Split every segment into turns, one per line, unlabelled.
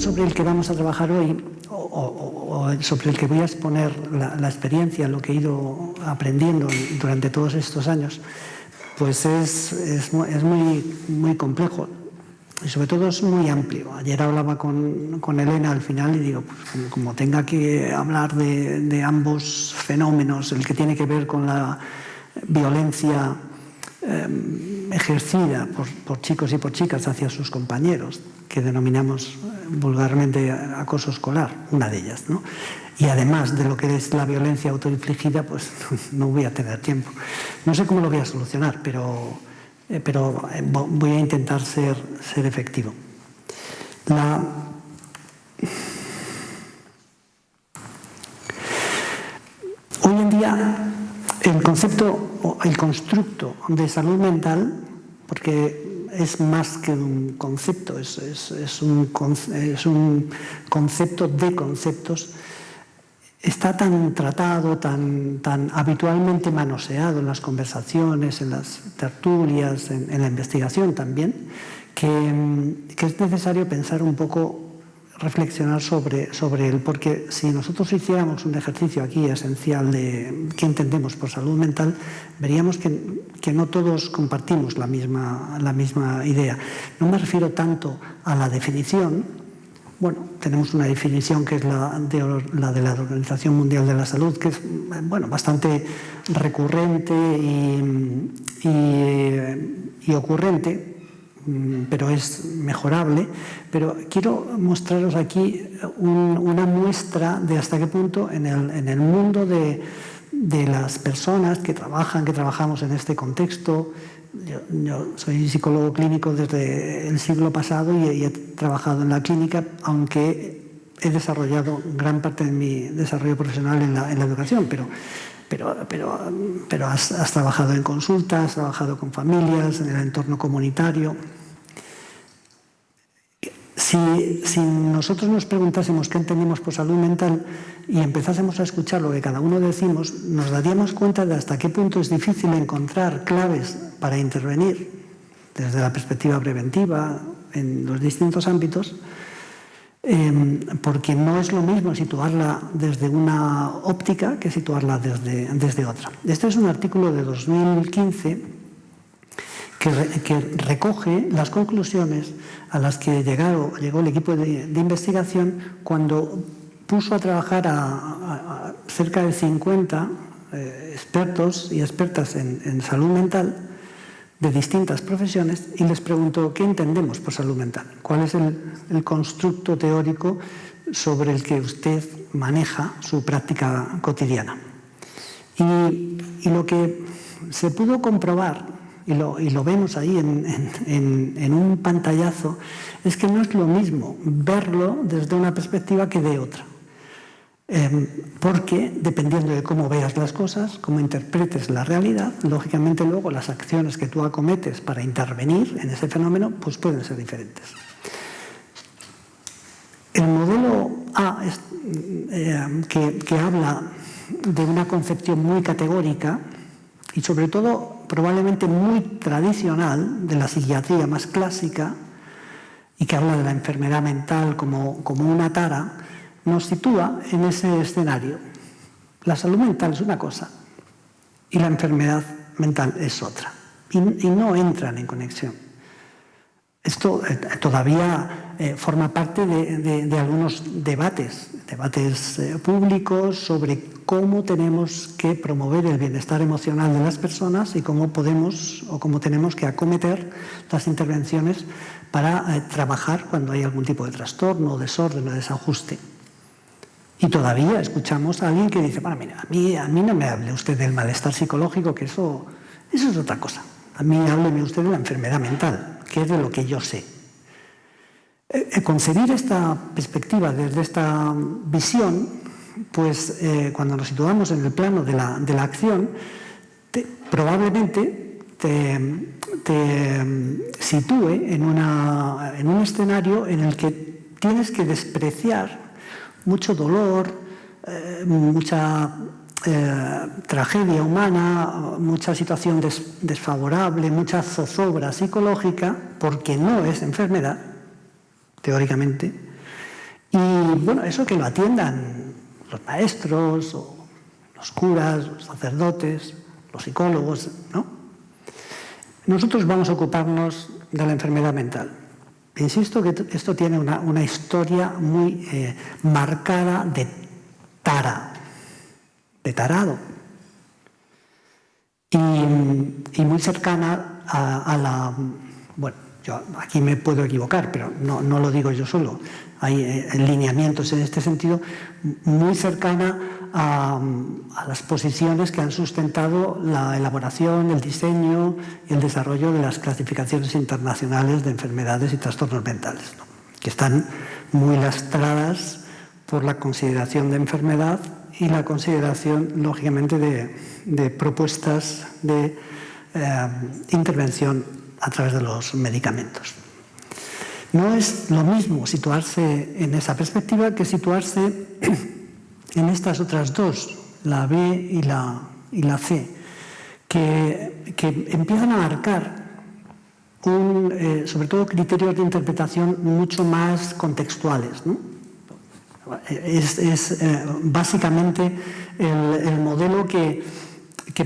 sobre el que vamos a trabajar hoy, o sobre el que voy a exponer la experiencia, lo que he ido aprendiendo durante todos estos años, pues es muy complejo y sobre todo es muy amplio. Ayer hablaba con Elena al final y digo, pues como tenga que hablar de ambos fenómenos, el que tiene que ver con la violencia ejercida por chicos y por chicas hacia sus compañeros, que denominamos vulgarmente acoso escolar, una de ellas, ¿no? Y además de lo que es la violencia autoinfligida, pues no voy a tener tiempo. No sé cómo lo voy a solucionar, pero voy a intentar ser efectivo. Hoy en día el concepto o el constructo de salud mental, porque es más que un concepto, es un concepto de conceptos, está tan tratado, tan habitualmente manoseado en las conversaciones, en las tertulias, en la investigación también, que es necesario pensar un poco, reflexionar sobre él, porque si nosotros hiciéramos un ejercicio aquí esencial de qué entendemos por salud mental, veríamos que no todos compartimos la misma idea. No me refiero tanto a la definición. Bueno, tenemos una definición que es la de la Organización Mundial de la Salud, que es bastante recurrente y ocurrente, pero es mejorable. Pero quiero mostraros aquí una muestra de hasta qué punto en el mundo de las personas que trabajamos en este contexto. Yo soy psicólogo clínico desde el siglo pasado y he trabajado en la clínica, aunque he desarrollado gran parte de mi desarrollo profesional en la educación, pero has trabajado en consultas, has trabajado con familias, en el entorno comunitario. Si nosotros nos preguntásemos qué entendemos por salud mental y empezásemos a escuchar lo que cada uno decimos, nos daríamos cuenta de hasta qué punto es difícil encontrar claves para intervenir desde la perspectiva preventiva en los distintos ámbitos, porque no es lo mismo situarla desde una óptica que situarla desde otra. Este es un artículo de 2015 que recoge las conclusiones a las que llegó el equipo de investigación cuando puso a trabajar a cerca de 50 expertos y expertas en salud mental de distintas profesiones y les preguntó qué entendemos por salud mental, cuál es el constructo teórico sobre el que usted maneja su práctica cotidiana. Y lo que se pudo comprobar, y lo vemos ahí en un pantallazo, es que no es lo mismo verlo desde una perspectiva que de otra. Porque dependiendo de cómo veas las cosas, cómo interpretes la realidad, lógicamente luego las acciones que tú acometes para intervenir en ese fenómeno pues pueden ser diferentes. El modelo A que habla de una concepción muy categórica y sobre todo probablemente muy tradicional de la psiquiatría más clásica y que habla de la enfermedad mental como una tara, nos sitúa en ese escenario. La salud mental es una cosa y la enfermedad mental es otra y no entran en conexión. Esto todavía forma parte de algunos debates públicos sobre cómo tenemos que promover el bienestar emocional de las personas y cómo tenemos que acometer las intervenciones para trabajar cuando hay algún tipo de trastorno, desorden o desajuste. Y todavía escuchamos a alguien que dice, bueno, mira, a mí no me hable usted del malestar psicológico, que eso es otra cosa. A mí hábleme usted de la enfermedad mental, que es de lo que yo sé. Concebir esta perspectiva desde esta visión, pues cuando nos situamos en el plano de la acción, probablemente te sitúe en un escenario en el que tienes que despreciar mucho dolor, mucha tragedia humana, mucha situación desfavorable, mucha zozobra psicológica, porque no es enfermedad, teóricamente, Y bueno, eso que lo atiendan los maestros, o los curas, los sacerdotes, los psicólogos, ¿no? Nosotros vamos a ocuparnos de la enfermedad mental. Insisto que esto tiene una historia muy marcada de tarado, y muy cercana a la... Bueno, yo aquí me puedo equivocar, pero no lo digo yo solo. Hay lineamientos en este sentido, muy cercana a las posiciones que han sustentado la elaboración, el diseño y el desarrollo de las clasificaciones internacionales de enfermedades y trastornos mentales, ¿no? Que están muy lastradas por la consideración de enfermedad y la consideración, lógicamente, de propuestas de intervención a través de los medicamentos. No es lo mismo situarse en esa perspectiva que situarse en estas otras dos, la B y la C, que empiezan a marcar sobre todo criterios de interpretación mucho más contextuales, ¿no? Es básicamente el modelo que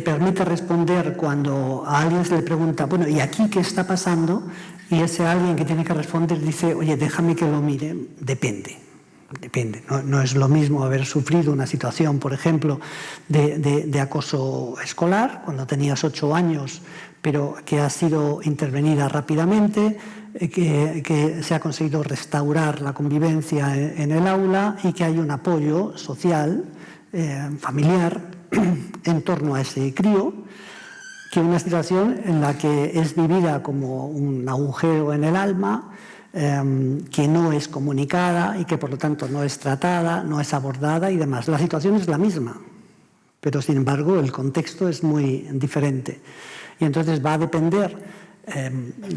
permite responder cuando a alguien se le pregunta, bueno, ¿y aquí qué está pasando? Y ese alguien que tiene que responder dice, oye, déjame que lo mire. Depende. No es lo mismo haber sufrido una situación, por ejemplo, de acoso escolar, cuando tenías 8 años, pero que ha sido intervenida rápidamente, que se ha conseguido restaurar la convivencia en el aula y que hay un apoyo social, familiar, en torno a ese crío, que una situación en la que es vivida como un agujero en el alma, que no es comunicada y que por lo tanto no es tratada, no es abordada y demás. La situación es la misma, pero sin embargo el contexto es muy diferente. Y entonces va a depender,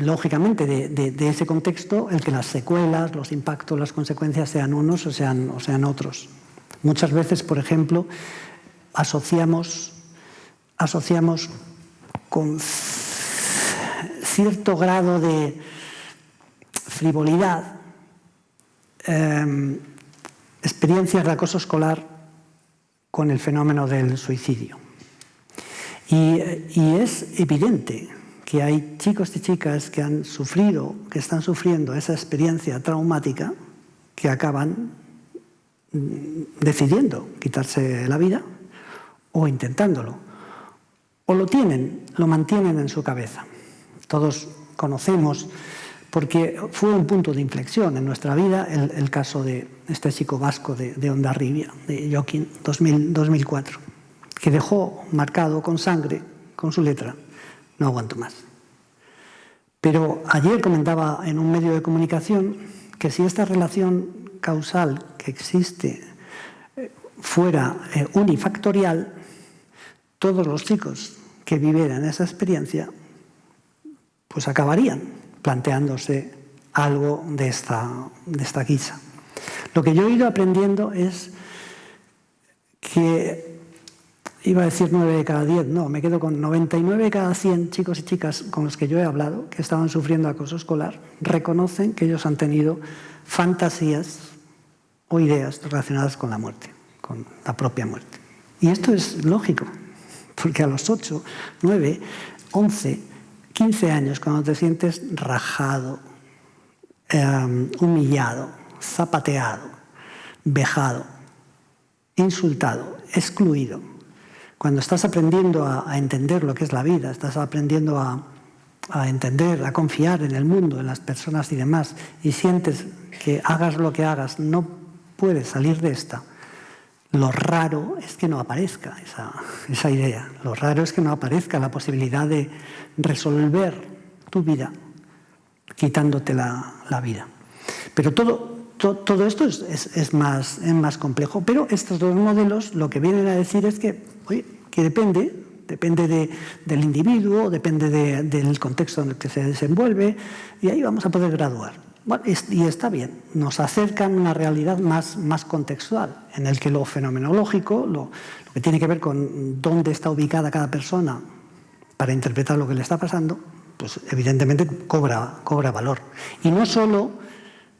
lógicamente, de ese contexto el que las secuelas, los impactos, las consecuencias sean unos o sean otros. Muchas veces, por ejemplo, asociamos con cierto grado de frivolidad experiencias de acoso escolar con el fenómeno del suicidio. Y es evidente que hay chicos y chicas que han sufrido, que están sufriendo esa experiencia traumática, que acaban decidiendo quitarse la vida o intentándolo. O lo mantienen en su cabeza. Todos conocemos, porque fue un punto de inflexión en nuestra vida, el caso de este chico vasco de Hondarribia, de Joaquín, 2004, que dejó marcado con sangre, con su letra, no aguanto más. Pero ayer comentaba en un medio de comunicación que si esta relación causal que existe fuera unifactorial, todos los chicos que vivieran esa experiencia pues acabarían planteándose algo de esta guisa. Lo que yo he ido aprendiendo es que, iba a decir 9 de cada 10, no, me quedo con 99 de cada 100 chicos y chicas con los que yo he hablado, que estaban sufriendo acoso escolar, reconocen que ellos han tenido fantasías o ideas relacionadas con la muerte, con la propia muerte. Y esto es lógico, porque a los 8, 9, 11, 15 años, cuando te sientes rajado, humillado, zapateado, vejado, insultado, excluido, cuando estás aprendiendo a entender lo que es la vida, estás aprendiendo a entender, a confiar en el mundo, en las personas y demás, y sientes que hagas lo que hagas, no puedes salir de esta, lo raro es que no aparezca esa idea. Lo raro es que no aparezca la posibilidad de resolver tu vida quitándote la vida. Pero todo esto es más complejo. Pero estos dos modelos lo que vienen a decir es que, oye, que depende del individuo, depende del contexto en el que se desenvuelve, y ahí vamos a poder graduar. Bueno, y está bien, nos acercan a una realidad más contextual, en el que lo fenomenológico, lo que tiene que ver con dónde está ubicada cada persona para interpretar lo que le está pasando, pues evidentemente cobra valor. Y no solo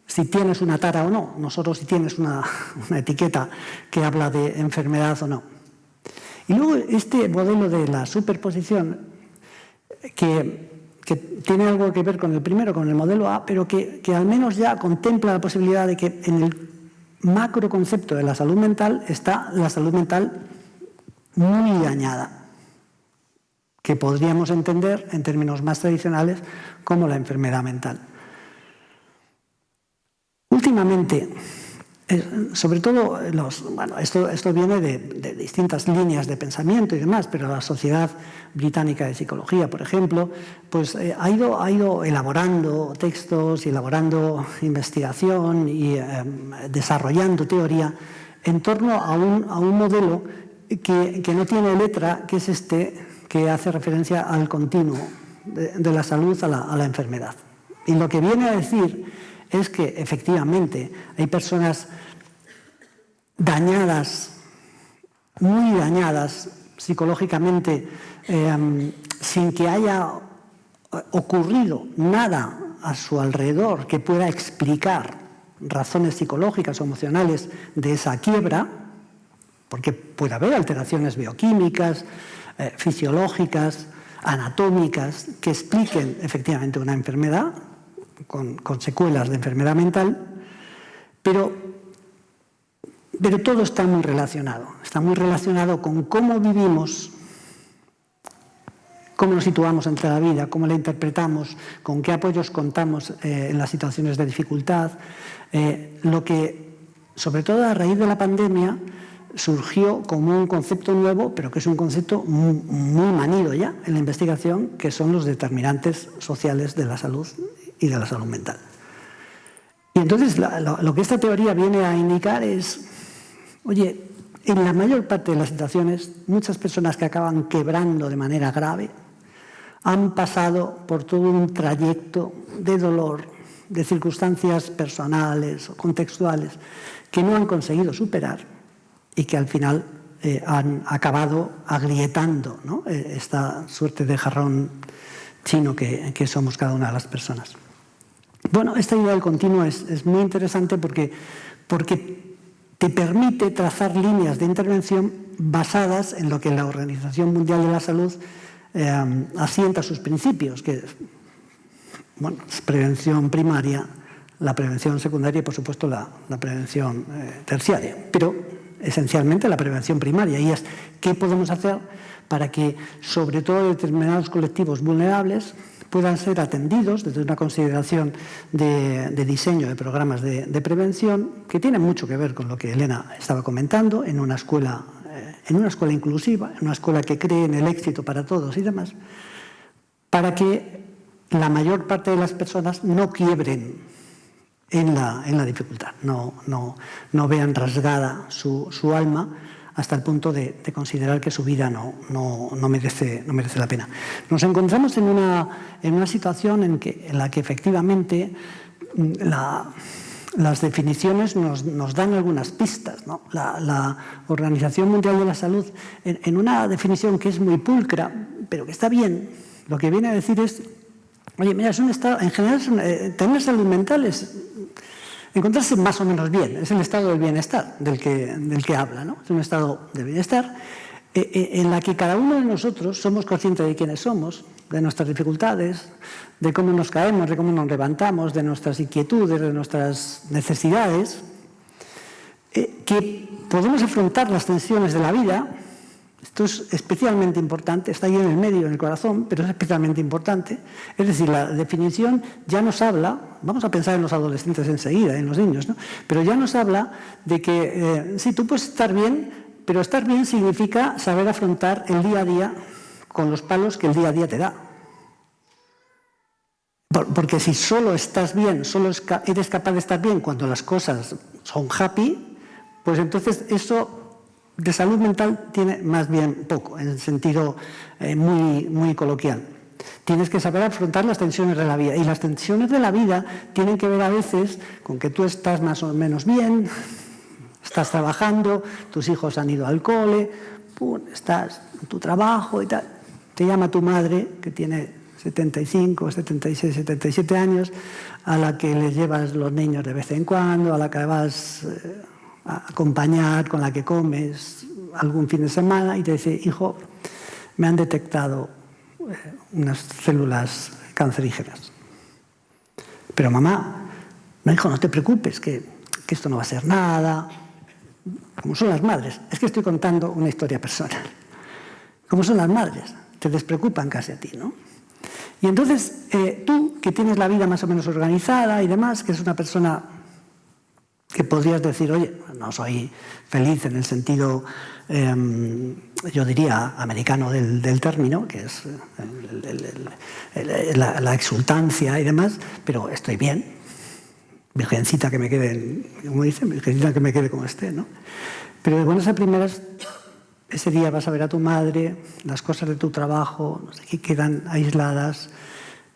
si tienes una tara o no, no solo si tienes una etiqueta que habla de enfermedad o no. Y luego este modelo de la superposición, que tiene algo que ver con el primero, con el modelo A, pero que al menos ya contempla la posibilidad de que en el macro concepto de la salud mental está la salud mental muy dañada, que podríamos entender en términos más tradicionales como la enfermedad mental. Últimamente, sobre todo, esto viene de distintas líneas de pensamiento y demás, pero la Sociedad Británica de Psicología, por ejemplo, pues ha ido elaborando textos y elaborando investigación y desarrollando teoría en torno a un modelo que no tiene letra, que es este, que hace referencia al continuo de la salud a la enfermedad. Y lo que viene a decir es que efectivamente hay personas dañadas, muy dañadas psicológicamente, sin que haya ocurrido nada a su alrededor que pueda explicar razones psicológicas o emocionales de esa quiebra, porque puede haber alteraciones bioquímicas, fisiológicas, anatómicas, que expliquen efectivamente una enfermedad, con secuelas de enfermedad mental, pero todo está muy relacionado con cómo vivimos, cómo nos situamos entre la vida, cómo la interpretamos, con qué apoyos contamos en las situaciones de dificultad, lo que, sobre todo a raíz de la pandemia, surgió como un concepto nuevo, pero que es un concepto muy manido ya en la investigación, que son los determinantes sociales de la salud y de la salud mental. Y entonces lo que esta teoría viene a indicar es, oye, en la mayor parte de las situaciones, muchas personas que acaban quebrando de manera grave han pasado por todo un trayecto de dolor, de circunstancias personales o contextuales que no han conseguido superar y que al final han acabado agrietando, ¿no?, esta suerte de jarrón chino que somos cada una de las personas. Bueno, esta idea del continuo es muy interesante porque te permite trazar líneas de intervención basadas en lo que la Organización Mundial de la Salud asienta sus principios, que es prevención primaria, la prevención secundaria y, por supuesto, la prevención terciaria. Pero, esencialmente, la prevención primaria. Y es qué podemos hacer para que, sobre todo, determinados colectivos vulnerables puedan ser atendidos desde una consideración de diseño de programas de prevención, que tienen mucho que ver con lo que Elena estaba comentando, en una escuela inclusiva, en una escuela que cree en el éxito para todos y demás, para que la mayor parte de las personas no quiebren en la dificultad, no vean rasgada su alma hasta el punto de considerar que su vida no merece la pena. Nos encontramos en una situación en la que efectivamente las definiciones nos dan algunas pistas, ¿no? La Organización Mundial de la Salud, en una definición que es muy pulcra, pero que está bien, lo que viene a decir es, oye, mira, es un estado, en general, tener salud mental es encontrarse más o menos bien, es el estado del bienestar del que habla, ¿no? Es un estado de bienestar en la que cada uno de nosotros somos conscientes de quiénes somos, de nuestras dificultades, de cómo nos caemos, de cómo nos levantamos, de nuestras inquietudes, de nuestras necesidades, que podemos afrontar las tensiones de la vida. Esto es especialmente importante, está ahí en el medio, en el corazón, pero es especialmente importante. Es decir, la definición ya nos habla, vamos a pensar en los adolescentes enseguida, en los niños, ¿no?, pero ya nos habla de que sí, tú puedes estar bien, pero estar bien significa saber afrontar el día a día con los palos que el día a día te da. Porque si solo estás bien, solo eres capaz de estar bien cuando las cosas son happy, pues entonces eso de salud mental tiene más bien poco, en el sentido muy coloquial. Tienes que saber afrontar las tensiones de la vida. Y las tensiones de la vida tienen que ver a veces con que tú estás más o menos bien, estás trabajando, tus hijos han ido al cole, estás en tu trabajo y tal. Te llama tu madre, que tiene 75, 76, 77 años, a la que les llevas los niños de vez en cuando, a la que vas a acompañar, con la que comes algún fin de semana, y te dice, hijo, me han detectado unas células cancerígenas. Pero mamá, no, hijo, no te preocupes, que esto no va a ser nada. Como son las madres, es que estoy contando una historia personal. Como son las madres, te despreocupan casi a ti, ¿no? Y entonces, tú, que tienes la vida más o menos organizada y demás, que es una persona que podrías decir, oye, no soy feliz en el sentido, yo diría, americano del término, que es la exultancia y demás, pero estoy bien. Virgencita que me quede, como dicen, virgencita que me quede como esté, ¿no? Pero de buenas a primeras, ese día vas a ver a tu madre, las cosas de tu trabajo, no sé qué, quedan aisladas,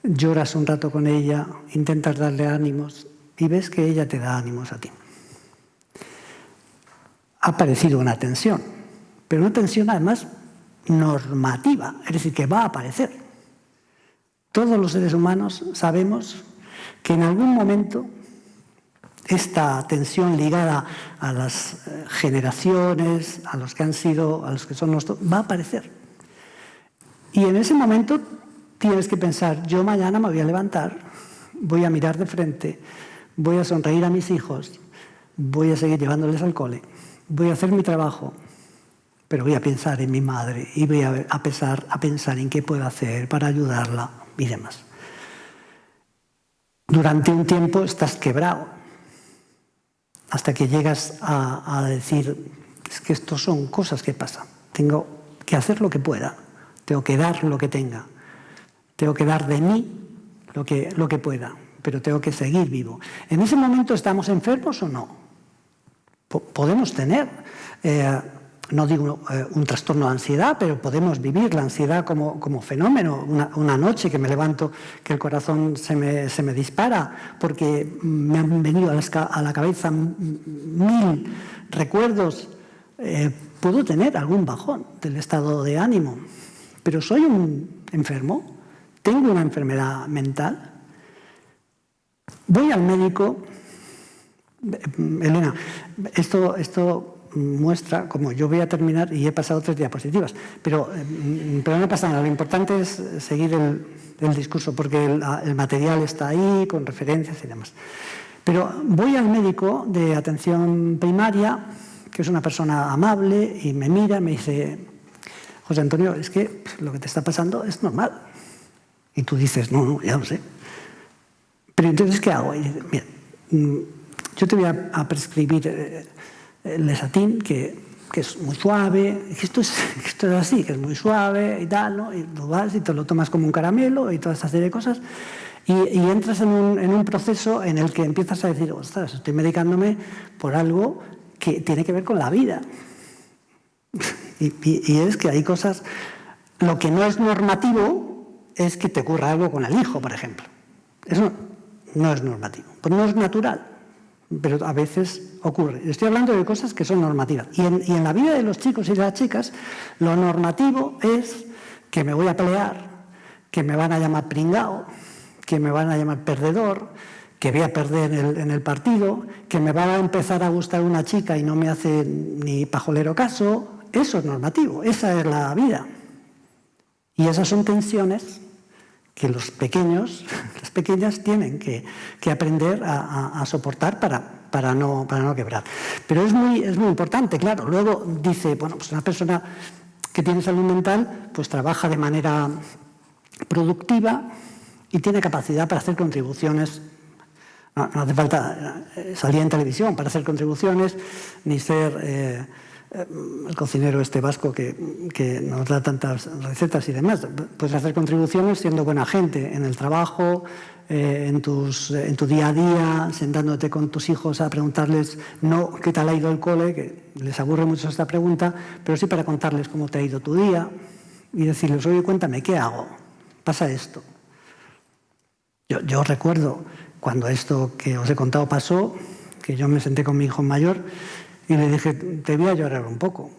lloras un rato con ella, intentas darle ánimos y ves que ella te da ánimos a ti. Ha aparecido una tensión, pero una tensión además normativa, es decir, que va a aparecer. Todos los seres humanos sabemos que en algún momento esta tensión ligada a las generaciones, a los que han sido, a los que son nuestros, va a aparecer. Y en ese momento tienes que pensar, yo mañana me voy a levantar, voy a mirar de frente, voy a sonreír a mis hijos, voy a seguir llevándoles al cole, voy a hacer mi trabajo, pero voy a pensar en mi madre y voy a pensar en qué puedo hacer para ayudarla y demás. Durante un tiempo estás quebrado, hasta que llegas a decir, es que esto son cosas que pasan, tengo que hacer lo que pueda, tengo que dar lo que tenga, tengo que dar de mí lo que pueda, pero tengo que seguir vivo. ¿En ese momento estamos enfermos o no? Podemos tener, no digo un trastorno de ansiedad, pero podemos vivir la ansiedad como fenómeno. Una noche que me levanto, que el corazón se me dispara, porque me han venido a la cabeza 1000 recuerdos. Puedo tener algún bajón del estado de ánimo, pero soy un enfermo, tengo una enfermedad mental. Voy al médico. Elena, esto muestra, como yo voy a terminar y he pasado 3 diapositivas, pero no pasa nada, lo importante es seguir el discurso, porque el material está ahí, con referencias y demás. Pero voy al médico de atención primaria, que es una persona amable, y me mira, me dice, José Antonio, es que lo que te está pasando es normal. Y tú dices, no, ya lo sé. Pero entonces, ¿qué hago? Y dice, mira, yo te voy a prescribir Lesatin, que es muy suave, que esto es así, que es muy suave y tal, ¿no? Y tú vas y te lo tomas como un caramelo y toda esa serie de cosas, y entras en un proceso en el que empiezas a decir, ostras, estoy medicándome por algo que tiene que ver con la vida. Y es que hay cosas, lo que no es normativo es que te ocurra algo con el hijo, por ejemplo. Eso no es normativo, pues no es natural. Pero a veces ocurre. Estoy hablando de cosas que son normativas. Y en la vida de los chicos y de las chicas, lo normativo es que me voy a pelear, que me van a llamar pringao, que me van a llamar perdedor, que voy a perder en el partido, que me va a empezar a gustar una chica y no me hace ni pajolero caso. Eso es normativo, esa es la vida. Y esas son tensiones que los pequeños, las pequeñas tienen que aprender a soportar para no quebrar. Pero es muy importante, claro. Luego dice, bueno, pues una persona que tiene salud mental pues trabaja de manera productiva y tiene capacidad para hacer contribuciones. No hace falta salir en televisión para hacer contribuciones, ni ser el cocinero vasco que nos da tantas recetas y demás. Puedes hacer contribuciones siendo buena gente en el trabajo, en tu día a día, sentándote con tus hijos a preguntarles no qué tal ha ido el cole, que les aburre mucho esta pregunta, pero sí para contarles cómo te ha ido tu día y decirles, oye, cuéntame, ¿qué hago? Pasa esto. Yo recuerdo cuando esto que os he contado pasó, que yo me senté con mi hijo mayor y le dije, te voy a llorar un poco,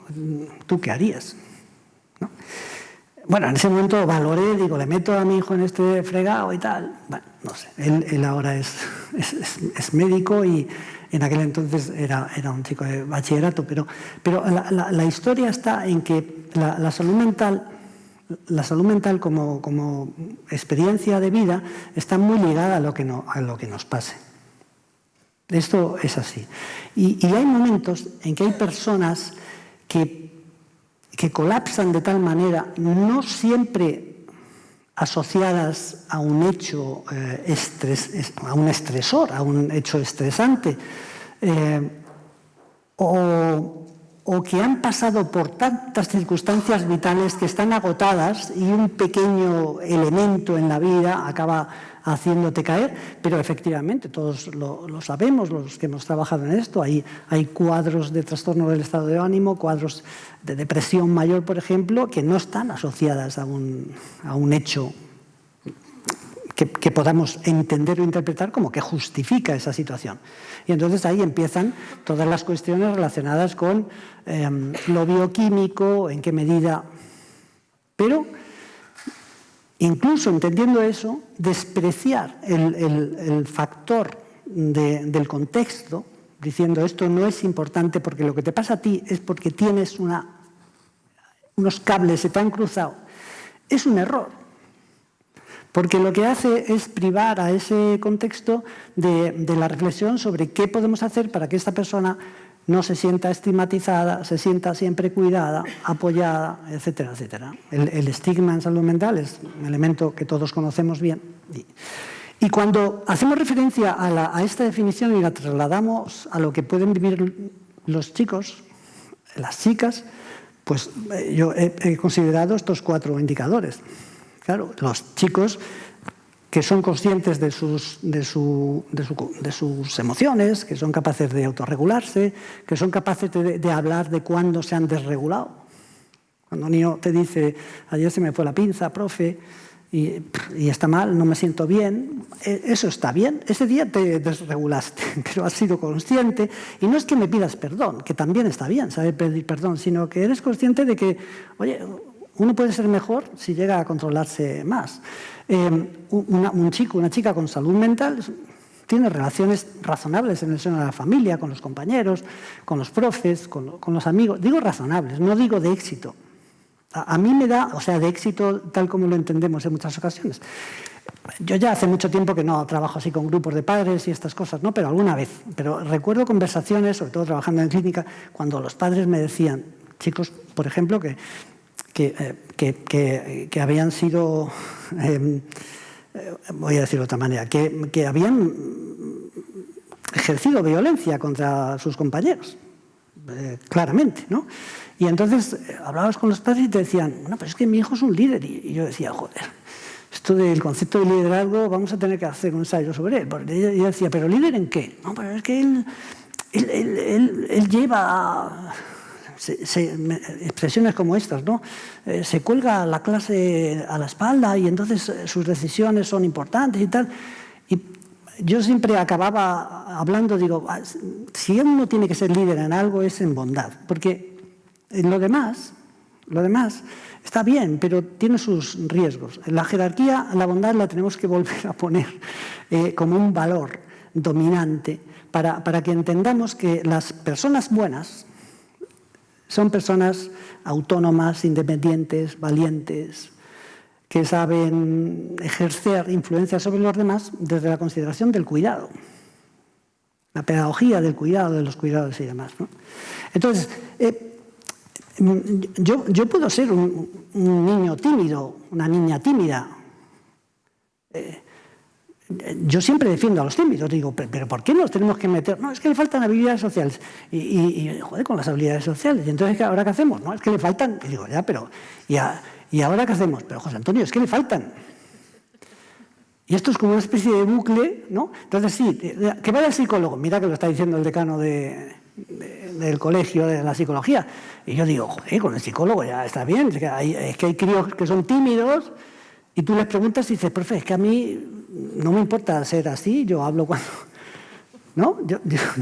¿tú qué harías? ¿No? Bueno, en ese momento valoré, digo, le meto a mi hijo en este fregado y tal. Bueno, no sé, él ahora es médico y en aquel entonces era un chico de bachillerato, pero la historia está en que la salud mental como experiencia de vida está muy ligada a lo que nos pase. Esto es así. Y hay momentos en que hay personas que colapsan de tal manera, no siempre asociadas a un hecho a un estresor, a un hecho estresante, o que han pasado por tantas circunstancias vitales que están agotadas y un pequeño elemento en la vida acaba haciéndote caer, pero efectivamente todos lo sabemos, los que hemos trabajado en esto, hay cuadros de trastorno del estado de ánimo, cuadros de depresión mayor, por ejemplo, que no están asociadas a un hecho que podamos entender o interpretar como que justifica esa situación. Y entonces ahí empiezan todas las cuestiones relacionadas con lo bioquímico, en qué medida. Pero incluso entendiendo eso, despreciar el factor del contexto, diciendo esto no es importante porque lo que te pasa a ti es porque tienes unos cables se te han cruzado, es un error. Porque lo que hace es privar a ese contexto de la reflexión sobre qué podemos hacer para que esta persona no se sienta estigmatizada, se sienta siempre cuidada, apoyada, etcétera, etcétera. El estigma en salud mental es un elemento que todos conocemos bien. Y cuando hacemos referencia a esta definición y la trasladamos a lo que pueden vivir los chicos, las chicas, pues yo he considerado estos 4 indicadores. Claro, los chicos que son conscientes de sus emociones, que son capaces de autorregularse, que son capaces de hablar de cuándo se han desregulado. Cuando un niño te dice, ayer se me fue la pinza, profe, y está mal, no me siento bien, eso está bien, ese día te desregulaste, pero has sido consciente, y no es que me pidas perdón, que también está bien saber pedir perdón, sino que eres consciente de que, oye, uno puede ser mejor si llega a controlarse más. Un chico, una chica con salud mental tiene relaciones razonables en el seno de la familia, con los compañeros, con los profes, con los amigos. Digo razonables, no digo de éxito. A mí me da, o sea, de éxito tal como lo entendemos en muchas ocasiones. Yo ya hace mucho tiempo que no trabajo así con grupos de padres y estas cosas, ¿no? Pero alguna vez. Pero recuerdo conversaciones, sobre todo trabajando en clínica, cuando los padres me decían, chicos, por ejemplo, que habían sido, voy a decirlo de otra manera, que habían ejercido violencia contra sus compañeros, claramente, ¿no? Y entonces hablabas con los padres y te decían, bueno, pero es que mi hijo es un líder. Y yo decía, joder, esto del concepto de liderazgo vamos a tener que hacer un ensayo sobre él. Porque yo decía, ¿pero líder en qué? No, pero es que él lleva... expresiones como estas, ¿no? Se cuelga la clase a la espalda y entonces sus decisiones son importantes y tal. Y yo siempre acababa hablando, digo, si uno tiene que ser líder en algo es en bondad, porque en lo demás está bien, pero tiene sus riesgos. En la jerarquía, la bondad la tenemos que volver a poner como un valor dominante para que entendamos que las personas buenas son personas autónomas, independientes, valientes, que saben ejercer influencia sobre los demás desde la consideración del cuidado, la pedagogía del cuidado, de los cuidados y demás, ¿no? Entonces, yo puedo ser un niño tímido, una niña tímida. Yo siempre defiendo a los tímidos, digo, pero ¿por qué nos tenemos que meter? No, es que le faltan habilidades sociales. Y joder, con las habilidades sociales. Y entonces, ¿ahora qué hacemos? No, es que le faltan. Y digo, ya, pero... ¿Y ahora qué hacemos? Pero, José Antonio, es que le faltan. Y esto es como una especie de bucle, ¿no? Entonces, sí, que vaya el psicólogo. Mira que lo está diciendo el decano del colegio de la psicología. Y yo digo, joder, con el psicólogo ya está bien. Es que hay críos que son tímidos y tú les preguntas y dices, profe, es que a mí no me importa ser así, yo hablo cuando... ¿No?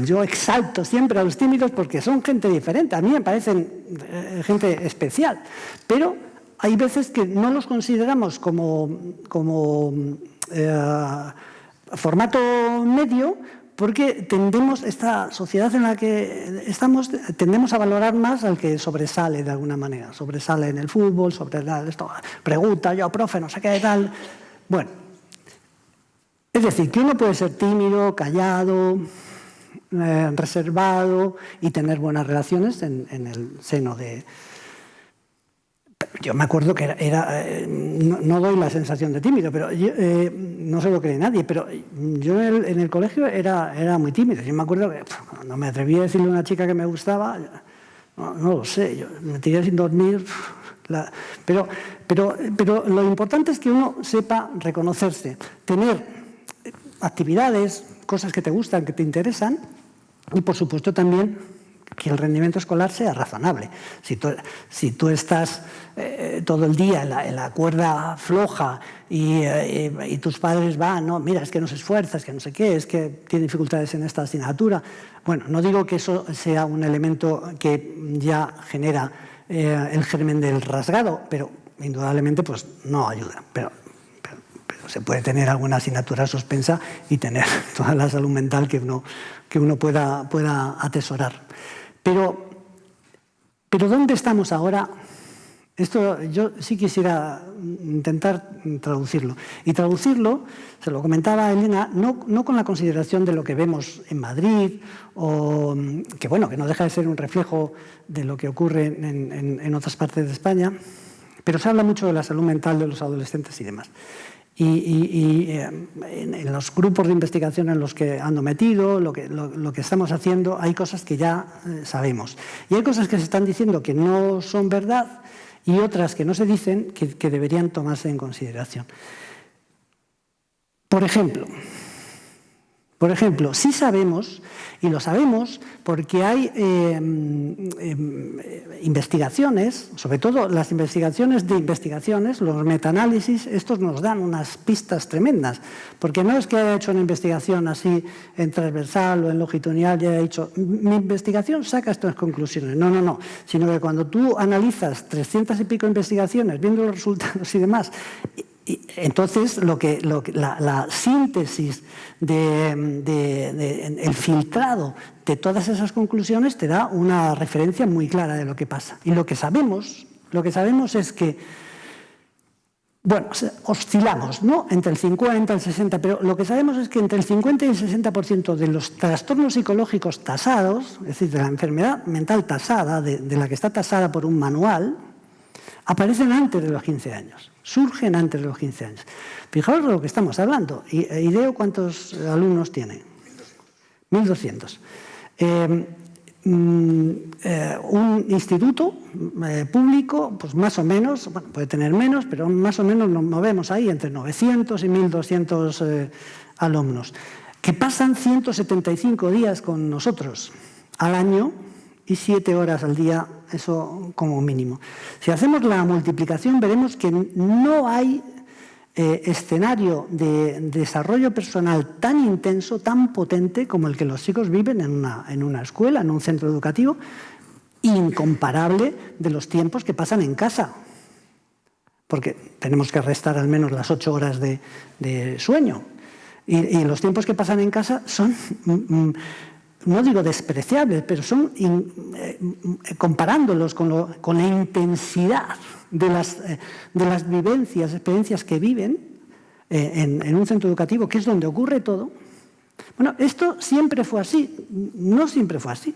Yo exalto siempre a los tímidos porque son gente diferente. A mí me parecen gente especial. Pero hay veces que no los consideramos como formato medio, porque esta sociedad en la que estamos, tendemos a valorar más al que sobresale de alguna manera. Sobresale en el fútbol, pregunta, yo, profe, no sé qué tal. Bueno, es decir, que uno puede ser tímido, callado, reservado y tener buenas relaciones en el seno de... Yo me acuerdo que no doy la sensación de tímido, pero yo, no se lo cree nadie, pero yo en el colegio era muy tímido. Yo me acuerdo que no me atreví a decirle a una chica que me gustaba, no lo sé, yo me tiré sin dormir. Pero lo importante es que uno sepa reconocerse, tener actividades, cosas que te gustan, que te interesan, y por supuesto también que el rendimiento escolar sea razonable. Si tú estás todo el día en la cuerda floja y tus padres van, no, mira, es que no se esfuerza, es que no sé qué, es que tiene dificultades en esta asignatura. Bueno, no digo que eso sea un elemento que ya genera el germen del rasgado, pero indudablemente pues no ayuda. Pero se puede tener alguna asignatura suspensa y tener toda la salud mental que uno pueda atesorar. Pero ¿dónde estamos ahora? Esto yo sí quisiera intentar traducirlo. Y traducirlo, se lo comentaba Elena, no con la consideración de lo que vemos en Madrid, o que bueno, que no deja de ser un reflejo de lo que ocurre en otras partes de España, pero se habla mucho de la salud mental de los adolescentes y demás. Y en los grupos de investigación en los que ando metido, lo que estamos haciendo, hay cosas que ya sabemos. Y hay cosas que se están diciendo que no son verdad y otras que no se dicen que deberían tomarse en consideración. Por ejemplo, sí sabemos, y lo sabemos porque hay investigaciones, sobre todo las investigaciones de investigaciones, los metaanálisis, estos nos dan unas pistas tremendas, porque no es que haya hecho una investigación así en transversal o en longitudinal y haya dicho, mi investigación saca estas conclusiones. No, sino que cuando tú analizas 300 y pico investigaciones, viendo los resultados y demás, entonces la síntesis el filtrado de todas esas conclusiones te da una referencia muy clara de lo que pasa. Y lo que sabemos es que, bueno, oscilamos, ¿no?, entre el 50 y el 60, pero lo que sabemos es que entre el 50 y el 60% de los trastornos psicológicos tasados, es decir, de la enfermedad mental tasada, de la que está tasada por un manual, aparecen antes de los 15 años, surgen antes de los 15 años. Fijaos de lo que estamos hablando. ¿IDEO cuántos alumnos tiene? 1.200. Un instituto público, pues más o menos, bueno, puede tener menos, pero más o menos nos movemos ahí entre 900 y 1.200 alumnos, que pasan 175 días con nosotros al año y 7 horas al día, eso como mínimo. Si hacemos la multiplicación, veremos que no hay escenario de desarrollo personal tan intenso, tan potente como el que los chicos viven en una escuela, en un centro educativo, incomparable de los tiempos que pasan en casa. Porque tenemos que restar al menos las 8 horas de sueño. Y los tiempos que pasan en casa son... no digo despreciables, pero son, comparándolos con la intensidad de las vivencias, experiencias que viven en un centro educativo, que es donde ocurre todo. Bueno, esto siempre fue así, no siempre fue así.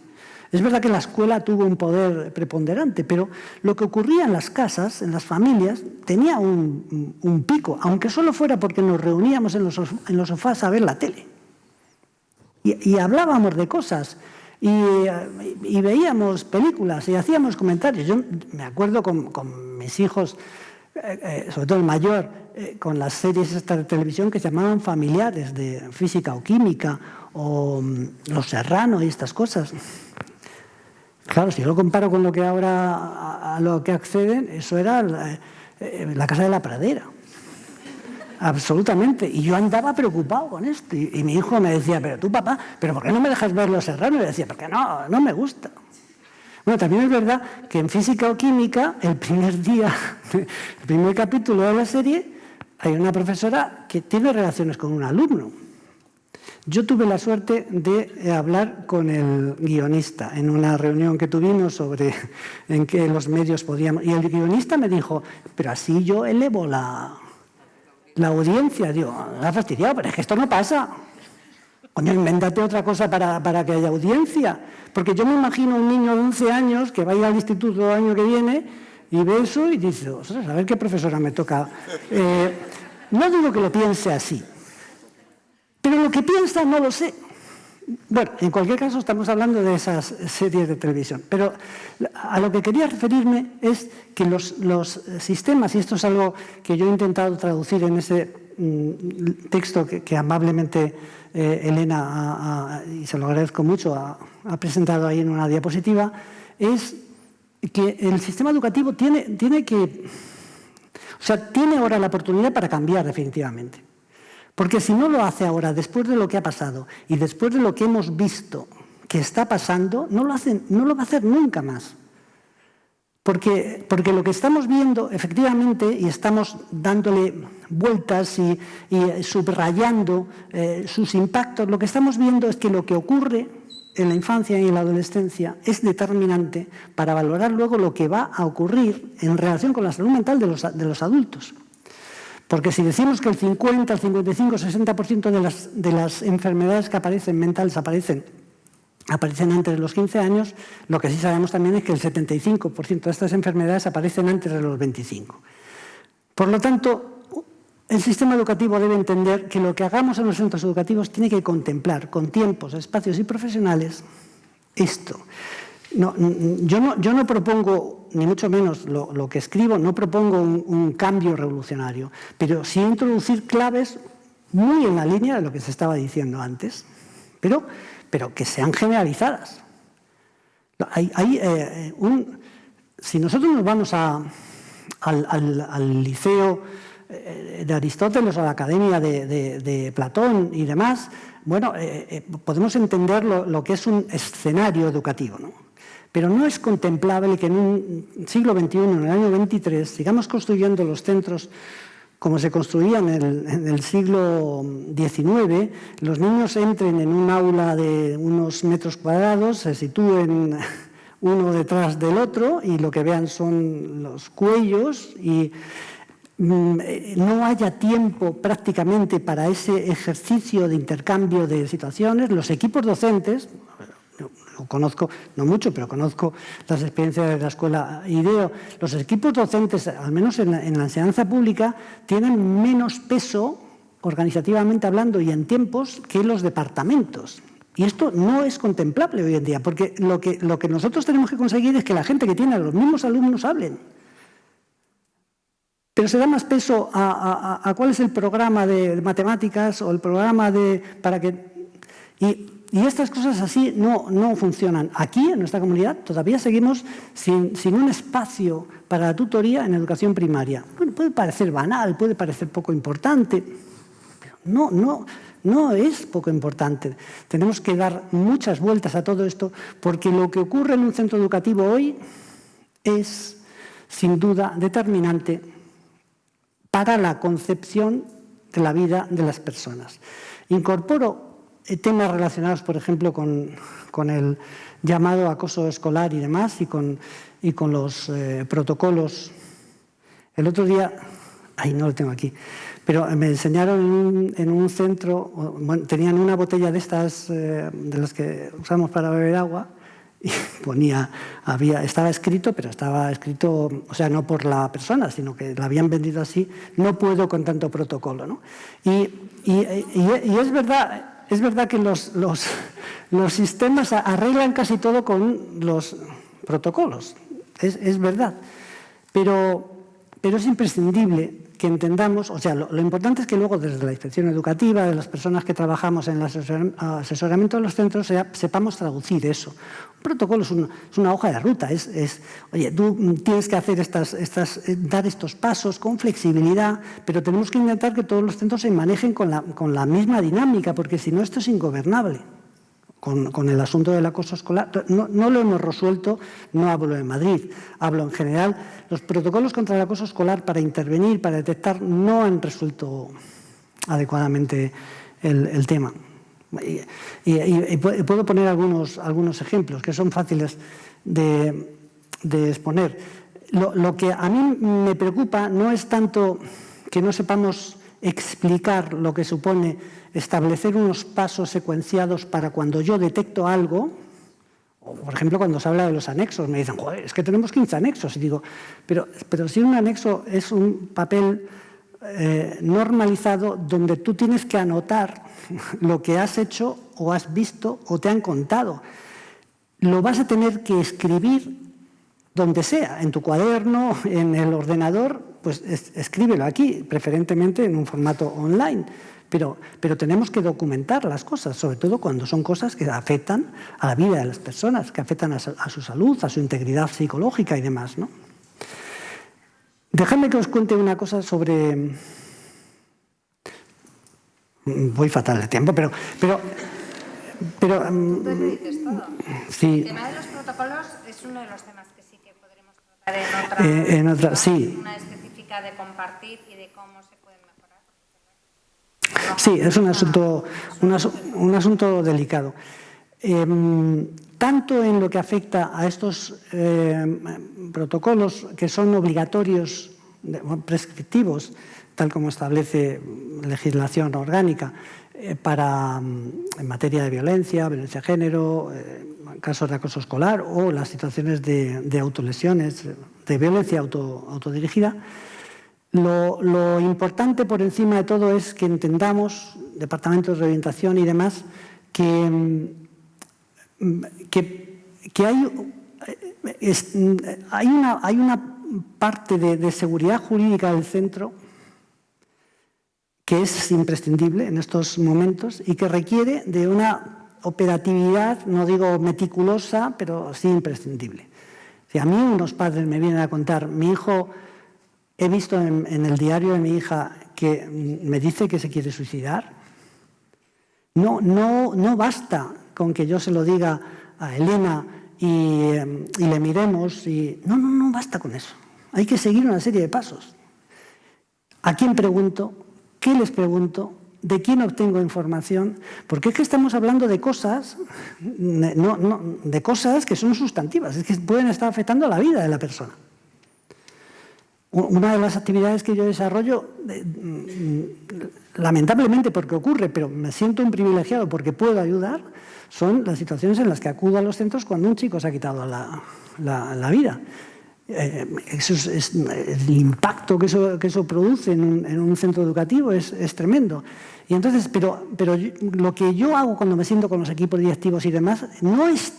Es verdad que la escuela tuvo un poder preponderante, pero lo que ocurría en las casas, en las familias, tenía un pico, aunque solo fuera porque nos reuníamos en los sofás a ver la tele. Y hablábamos de cosas, y veíamos películas, y hacíamos comentarios. Yo me acuerdo con mis hijos, sobre todo el mayor, con las series estas de televisión que se llamaban familiares, de física o química, o Los Serrano y estas cosas. Claro, si yo lo comparo con lo que ahora a lo que acceden, eso era la Casa de la Pradera. Absolutamente. Y yo andaba preocupado con esto. Y mi hijo me decía, pero tú, papá, ¿pero por qué no me dejas ver Los Serrano? Y le decía, porque no me gusta. Bueno, también es verdad que en física o química, el primer día, el primer capítulo de la serie, hay una profesora que tiene relaciones con un alumno. Yo tuve la suerte de hablar con el guionista en una reunión que tuvimos sobre en qué los medios podíamos... Y el guionista me dijo, pero así yo elevo la audiencia. Digo, me ha fastidiado, pero es que esto no pasa. Coño, invéntate otra cosa para que haya audiencia. Porque yo me imagino un niño de 11 años que va a ir al instituto el año que viene y ve eso y dice, ostras, a ver qué profesora me toca. No digo que lo piense así, pero lo que piensa no lo sé. Bueno, en cualquier caso estamos hablando de esas series de televisión. Pero a lo que quería referirme es que los sistemas, y esto es algo que yo he intentado traducir en ese texto que amablemente Elena, y se lo agradezco mucho, ha presentado ahí en una diapositiva, es que el sistema educativo tiene ahora la oportunidad para cambiar definitivamente. Porque si no lo hace ahora, después de lo que ha pasado y después de lo que hemos visto que está pasando, no lo va a hacer nunca más. Porque lo que estamos viendo, efectivamente, y estamos dándole vueltas y subrayando sus impactos, lo que estamos viendo es que lo que ocurre en la infancia y en la adolescencia es determinante para valorar luego lo que va a ocurrir en relación con la salud mental de los adultos. Porque si decimos que el 50, el 55, el 60% de las enfermedades que aparecen mentales aparecen antes de los 15 años, lo que sí sabemos también es que el 75% de estas enfermedades aparecen antes de los 25. Por lo tanto, el sistema educativo debe entender que lo que hagamos en los centros educativos tiene que contemplar con tiempos, espacios y profesionales esto. Yo no propongo, ni mucho menos lo que escribo, no propongo un cambio revolucionario, pero sí introducir claves muy en la línea de lo que se estaba diciendo antes, pero que sean generalizadas. Si nosotros nos vamos al liceo de Aristóteles o a la academia de Platón y demás, bueno, podemos entender lo que es un escenario educativo, ¿no? Pero no es contemplable que en un siglo XXI, en el año 23, sigamos construyendo los centros como se construían en el siglo XIX, los niños entren en un aula de unos metros cuadrados, se sitúen uno detrás del otro y lo que vean son los cuellos y no haya tiempo prácticamente para ese ejercicio de intercambio de situaciones. Los equipos docentes, lo conozco, no mucho, pero conozco las experiencias de la escuela IDEO, los equipos docentes, al menos en la enseñanza pública, tienen menos peso, organizativamente hablando y en tiempos, que los departamentos. Y esto no es contemplable hoy en día, porque lo que nosotros tenemos que conseguir es que la gente que tiene a los mismos alumnos hablen. Pero se da más peso a cuál es el programa de matemáticas o el programa para que... Y estas cosas así no funcionan. Aquí, en nuestra comunidad, todavía seguimos sin un espacio para la tutoría en educación primaria. Bueno, puede parecer banal, puede parecer poco importante, pero no es poco importante. Tenemos que dar muchas vueltas a todo esto, porque lo que ocurre en un centro educativo hoy es, sin duda, determinante para la concepción de la vida de las personas. Incorporo temas relacionados, por ejemplo, con el llamado acoso escolar y demás, y con los protocolos. El otro día, no lo tengo aquí, pero me enseñaron en un centro, bueno, tenían una botella de estas, de las que usamos para beber agua, y estaba escrito, pero estaba escrito, o sea, no por la persona, sino que la habían vendido así, no puedo con tanto protocolo, ¿no? Y es verdad... Es verdad que los sistemas arreglan casi todo con los protocolos, es verdad, pero es imprescindible que entendamos, o sea, lo importante es que luego desde la inspección educativa, de las personas que trabajamos en el asesoramiento de los centros, sepamos traducir eso. Un protocolo es una hoja de ruta, oye, tú tienes que hacer dar estos pasos con flexibilidad, pero tenemos que intentar que todos los centros se manejen con la misma dinámica, porque si no esto es ingobernable. con el asunto del acoso escolar. No lo hemos resuelto, no hablo de Madrid, hablo en general. Los protocolos contra el acoso escolar para intervenir, para detectar, no han resuelto adecuadamente el tema. Y puedo poner algunos ejemplos que son fáciles de exponer. Lo que a mí me preocupa no es tanto que no sepamos explicar lo que supone establecer unos pasos secuenciados para cuando yo detecto algo, o por ejemplo cuando se habla de los anexos, me dicen, joder, es que tenemos 15 anexos, y digo, pero si un anexo es un papel normalizado donde tú tienes que anotar lo que has hecho o has visto o te han contado, lo vas a tener que escribir donde sea, en tu cuaderno, en el ordenador, pues escríbelo aquí, preferentemente en un formato online. Pero tenemos que documentar las cosas, sobre todo cuando son cosas que afectan a la vida de las personas, que afectan a su salud, a su integridad psicológica y demás, ¿no? Dejadme que os cuente una cosa sobre... Voy fatal de tiempo, pero
Tú te lo dices todo.
Sí.
El tema de los protocolos es uno de los temas que sí que podremos tratar en otra,
sí.
Una específica de compartir y de cómo se pueden mejorar.
Sí, es un asunto delicado. Tanto en lo que afecta a estos protocolos que son obligatorios, prescriptivos, tal como establece legislación orgánica, en materia de violencia de género, casos de acoso escolar o las situaciones de autolesiones, de violencia autodirigida. Lo importante por encima de todo es que entendamos, departamentos de orientación y demás, que hay una parte de seguridad jurídica del centro que es imprescindible en estos momentos y que requiere de una operatividad, no digo meticulosa, pero sí imprescindible. Si a mí unos padres me vienen a contar, mi hijo, he visto en el diario de mi hija que me dice que se quiere suicidar, no basta con que yo se lo diga a Elena y le miremos. No basta con eso. Hay que seguir una serie de pasos. ¿A quién pregunto? ¿Qué les pregunto? ¿De quién obtengo información? Porque es que estamos hablando de cosas, de cosas que son sustantivas, es que pueden estar afectando a la vida de la persona. Una de las actividades que yo desarrollo, lamentablemente porque ocurre, pero me siento un privilegiado porque puedo ayudar, son las situaciones en las que acudo a los centros cuando un chico se ha quitado la vida. El impacto que eso produce en un centro educativo es tremendo. Y entonces, pero lo que yo hago cuando me siento con los equipos directivos y demás no es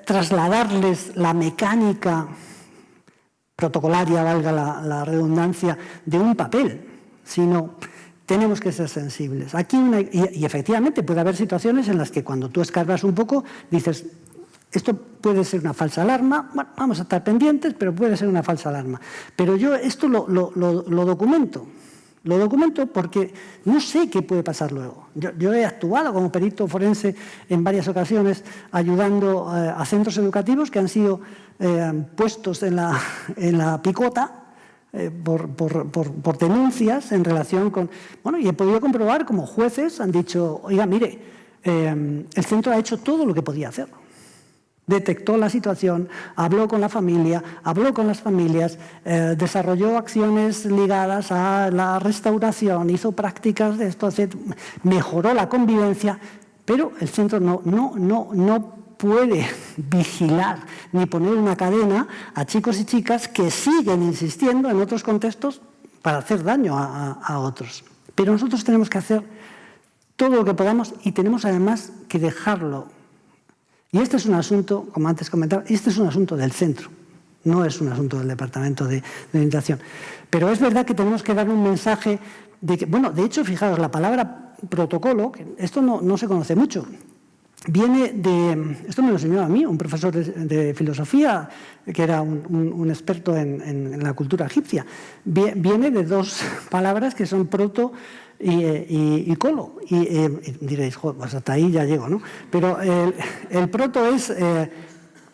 trasladarles la mecánica protocolaria, valga la redundancia, de un papel, sino tenemos que ser sensibles. Y efectivamente puede haber situaciones en las que cuando tú escarbas un poco dices, esto puede ser una falsa alarma, bueno, vamos a estar pendientes, pero puede ser una falsa alarma. Pero yo esto lo documento. Lo documento porque no sé qué puede pasar luego. Yo he actuado como perito forense en varias ocasiones ayudando a centros educativos que han sido puestos en la picota por denuncias en relación con... Bueno, y he podido comprobar como jueces han dicho, oiga, mire, el centro ha hecho todo lo que podía hacer. Detectó la situación, habló con la familia, habló con las familias, desarrolló acciones ligadas a la restauración, hizo prácticas de esto, mejoró la convivencia, pero el centro no puede vigilar ni poner una cadena a chicos y chicas que siguen insistiendo en otros contextos para hacer daño a otros. Pero nosotros tenemos que hacer todo lo que podamos y tenemos además que dejarlo. Y este es un asunto, como antes comentaba, este es un asunto del centro, no es un asunto del Departamento de Orientación. Pero es verdad que tenemos que dar un mensaje de que, bueno, de hecho, fijaros, la palabra protocolo, que esto no se conoce mucho, viene de, esto me lo enseñó a mí, un profesor de filosofía, que era un experto en la cultura egipcia, viene de dos palabras que son proto y colo. Y diréis, joder, pues hasta ahí ya llego, ¿no? Pero el proto es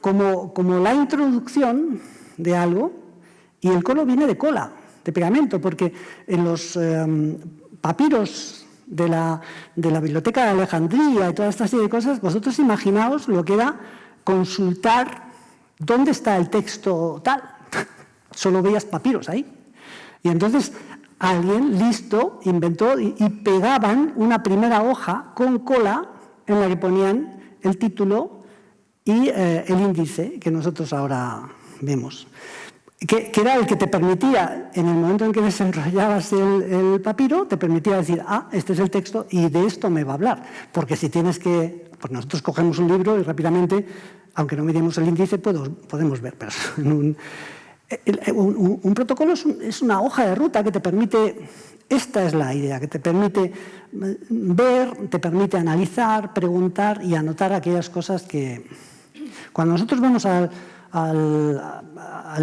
como la introducción de algo, y el colo viene de cola, de pegamento, porque en los papiros de la Biblioteca de Alejandría y toda esta serie de cosas, vosotros imaginaos lo que era consultar dónde está el texto tal. Solo veías papiros ahí. Y entonces alguien listo inventó y pegaban una primera hoja con cola en la que ponían el título y el índice que nosotros ahora vemos. Que era el que te permitía, en el momento en que desenrollabas el papiro, te permitía decir, este es el texto y de esto me va a hablar. Porque si tienes que... Pues nosotros cogemos un libro y rápidamente, aunque no miremos el índice, podemos ver. Pero un protocolo es una hoja de ruta que te permite... Esta es la idea, que te permite ver, te permite analizar, preguntar y anotar aquellas cosas que... Cuando nosotros vamos al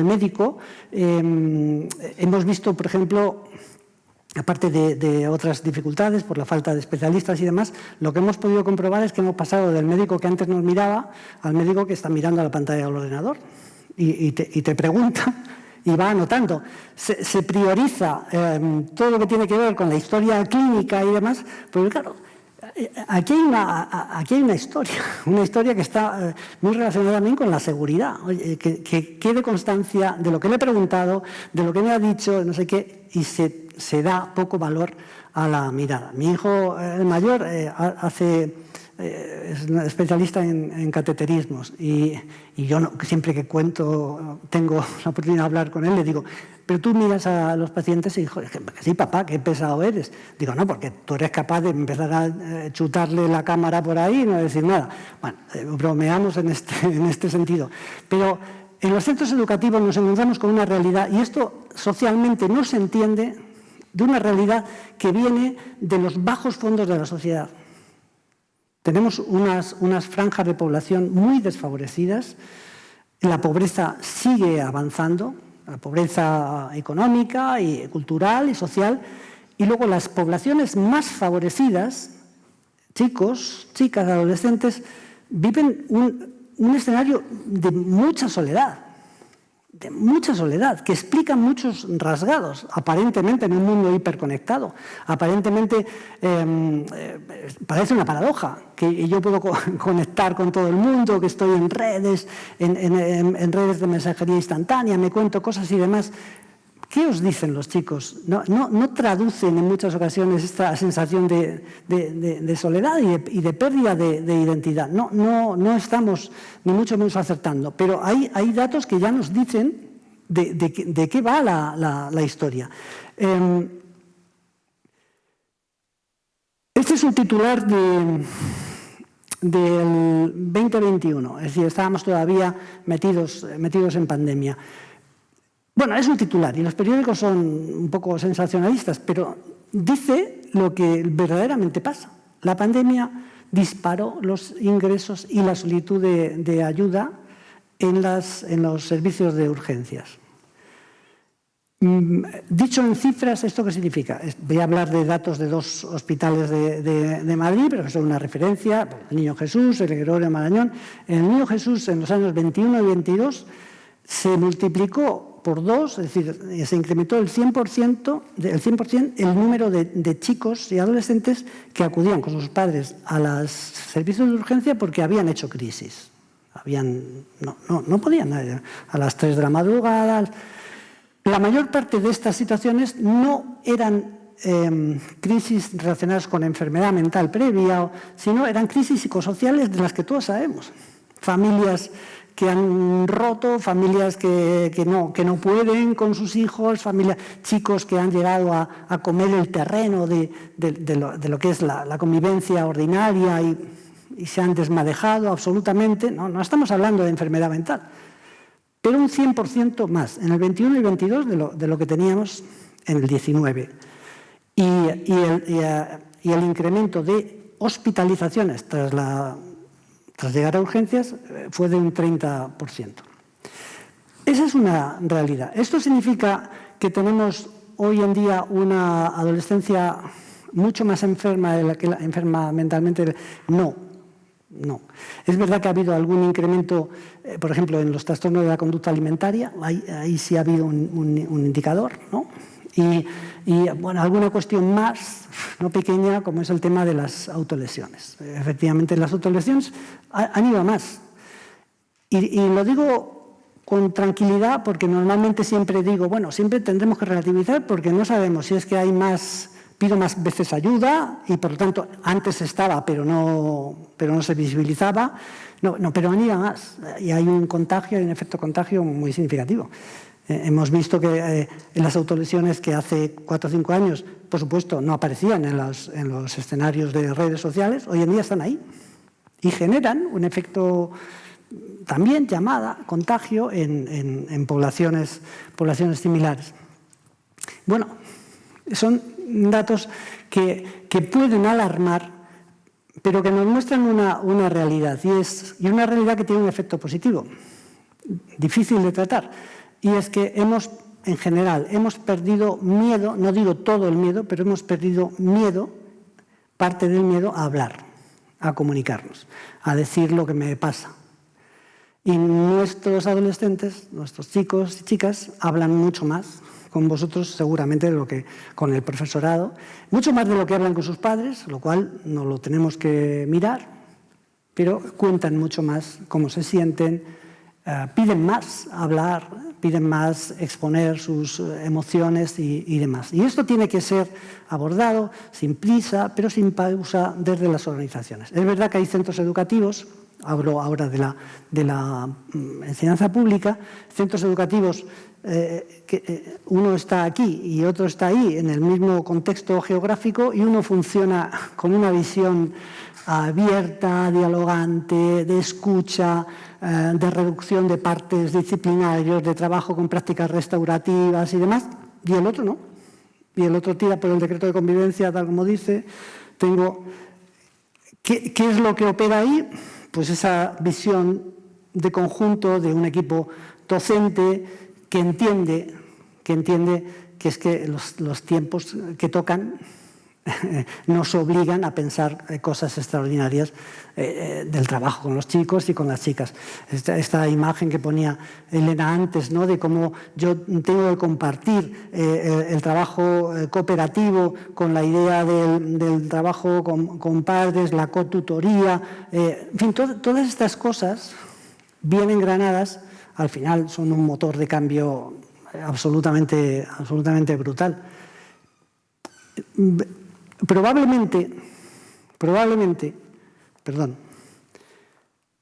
médico, hemos visto, por ejemplo, aparte de otras dificultades por la falta de especialistas y demás, lo que hemos podido comprobar es que hemos pasado del médico que antes nos miraba al médico que está mirando a la pantalla del ordenador y te pregunta y va anotando. Se prioriza todo lo que tiene que ver con la historia clínica y demás, porque claro, aquí hay una historia que está muy relacionada también con la seguridad, que quede constancia de lo que le he preguntado, de lo que me ha dicho, no sé qué, y se da poco valor a la mirada. Mi hijo, el mayor, es un especialista en cateterismos y yo siempre que tengo la oportunidad de hablar con él, le digo, pero tú miras a los pacientes y digo, sí, papá, qué pesado eres. Digo, no, porque tú eres capaz de empezar a chutarle la cámara por ahí y no decir nada. Bueno, bromeamos en este sentido. Pero en los centros educativos nos encontramos con una realidad, y esto socialmente no se entiende, de una realidad que viene de los bajos fondos de la sociedad. Tenemos unas franjas de población muy desfavorecidas, la pobreza sigue avanzando, la pobreza económica y cultural y social, y luego las poblaciones más favorecidas, chicos, chicas, adolescentes, viven un escenario de mucha soledad, que explica muchos rasgados, aparentemente en un mundo hiperconectado. Aparentemente parece una paradoja, que yo puedo conectar con todo el mundo, que estoy en redes, en redes de mensajería instantánea, me cuento cosas y demás. ¿Qué os dicen los chicos? No traducen en muchas ocasiones esta sensación de soledad y de pérdida de identidad. No estamos ni mucho menos acertando, pero hay datos que ya nos dicen de qué va la historia. Este es un titular del 2021, es decir, estábamos todavía metidos en pandemia. Bueno, es un titular y los periódicos son un poco sensacionalistas, pero dice lo que verdaderamente pasa. La pandemia disparó los ingresos y la solicitud de ayuda en los servicios de urgencias. Dicho en cifras, ¿esto qué significa? Voy a hablar de datos de dos hospitales de Madrid, pero que son una referencia, el Niño Jesús, el Gregorio Marañón. En el Niño Jesús, en los años 21 y 22, se multiplicó por 2, es decir, se incrementó el 100% el número de chicos y adolescentes que acudían con sus padres a los servicios de urgencia porque habían hecho crisis. No podían, a las 3 de la madrugada. La mayor parte de estas situaciones no eran crisis relacionadas con enfermedad mental previa, sino eran crisis psicosociales de las que todos sabemos. Familias que han roto, familias que no pueden con sus hijos, chicos que han llegado a comer el terreno de lo que es la convivencia ordinaria y se han desmadejado absolutamente. No estamos hablando de enfermedad mental, pero un 100% más en el 21 y 22 de lo que teníamos en el 19. Y el incremento de hospitalizaciones tras llegar a urgencias fue de un 30%. Esa es una realidad. Esto significa que tenemos hoy en día una adolescencia mucho más enferma de la que enferma mentalmente. No. Es verdad que ha habido algún incremento, por ejemplo, en los trastornos de la conducta alimentaria, ahí sí ha habido un indicador, ¿no? Y bueno, alguna cuestión más, no pequeña, como es el tema de las autolesiones. Efectivamente, las autolesiones han ido a más. Y lo digo con tranquilidad porque normalmente siempre digo, bueno, siempre tendremos que relativizar porque no sabemos si es que hay más, pido más veces ayuda y por lo tanto antes estaba pero no se visibilizaba. No, pero han ido a más y hay un contagio, hay un efecto contagio muy significativo. Hemos visto que en las autolesiones que hace 4 o 5 años, por supuesto, no aparecían en los escenarios de redes sociales, hoy en día están ahí y generan un efecto también llamada contagio en poblaciones similares. Bueno, son datos que pueden alarmar, pero que nos muestran una realidad, y una realidad que tiene un efecto positivo, difícil de tratar, y es que en general, hemos perdido miedo, no digo todo el miedo, pero hemos perdido miedo, parte del miedo a hablar, a comunicarnos, a decir lo que me pasa. Y nuestros adolescentes, nuestros chicos y chicas, hablan mucho más con vosotros seguramente de lo que con el profesorado, mucho más de lo que hablan con sus padres, lo cual no lo tenemos que mirar, pero cuentan mucho más cómo se sienten, piden más hablar, piden más exponer sus emociones y demás. Y esto tiene que ser abordado sin prisa, pero sin pausa desde las organizaciones. Es verdad que hay centros educativos, hablo ahora de la enseñanza pública, centros educativos que uno está aquí y otro está ahí en el mismo contexto geográfico y uno funciona con una visión abierta, dialogante, de escucha, de reducción de partes disciplinarios, de trabajo con prácticas restaurativas y demás, y el otro no. Y el otro tira por el decreto de convivencia, tal como dice. ¿Qué es lo que opera ahí? Pues esa visión de conjunto de un equipo docente que entiende que es que los tiempos que tocan nos obligan a pensar cosas extraordinarias del trabajo con los chicos y con las chicas. Esta imagen que ponía Elena antes, ¿no?, de cómo yo tengo que compartir el trabajo cooperativo con la idea del trabajo con padres, la cotutoría, en fin, todas estas cosas bien engranadas al final son un motor de cambio absolutamente brutal. Probablemente, perdón,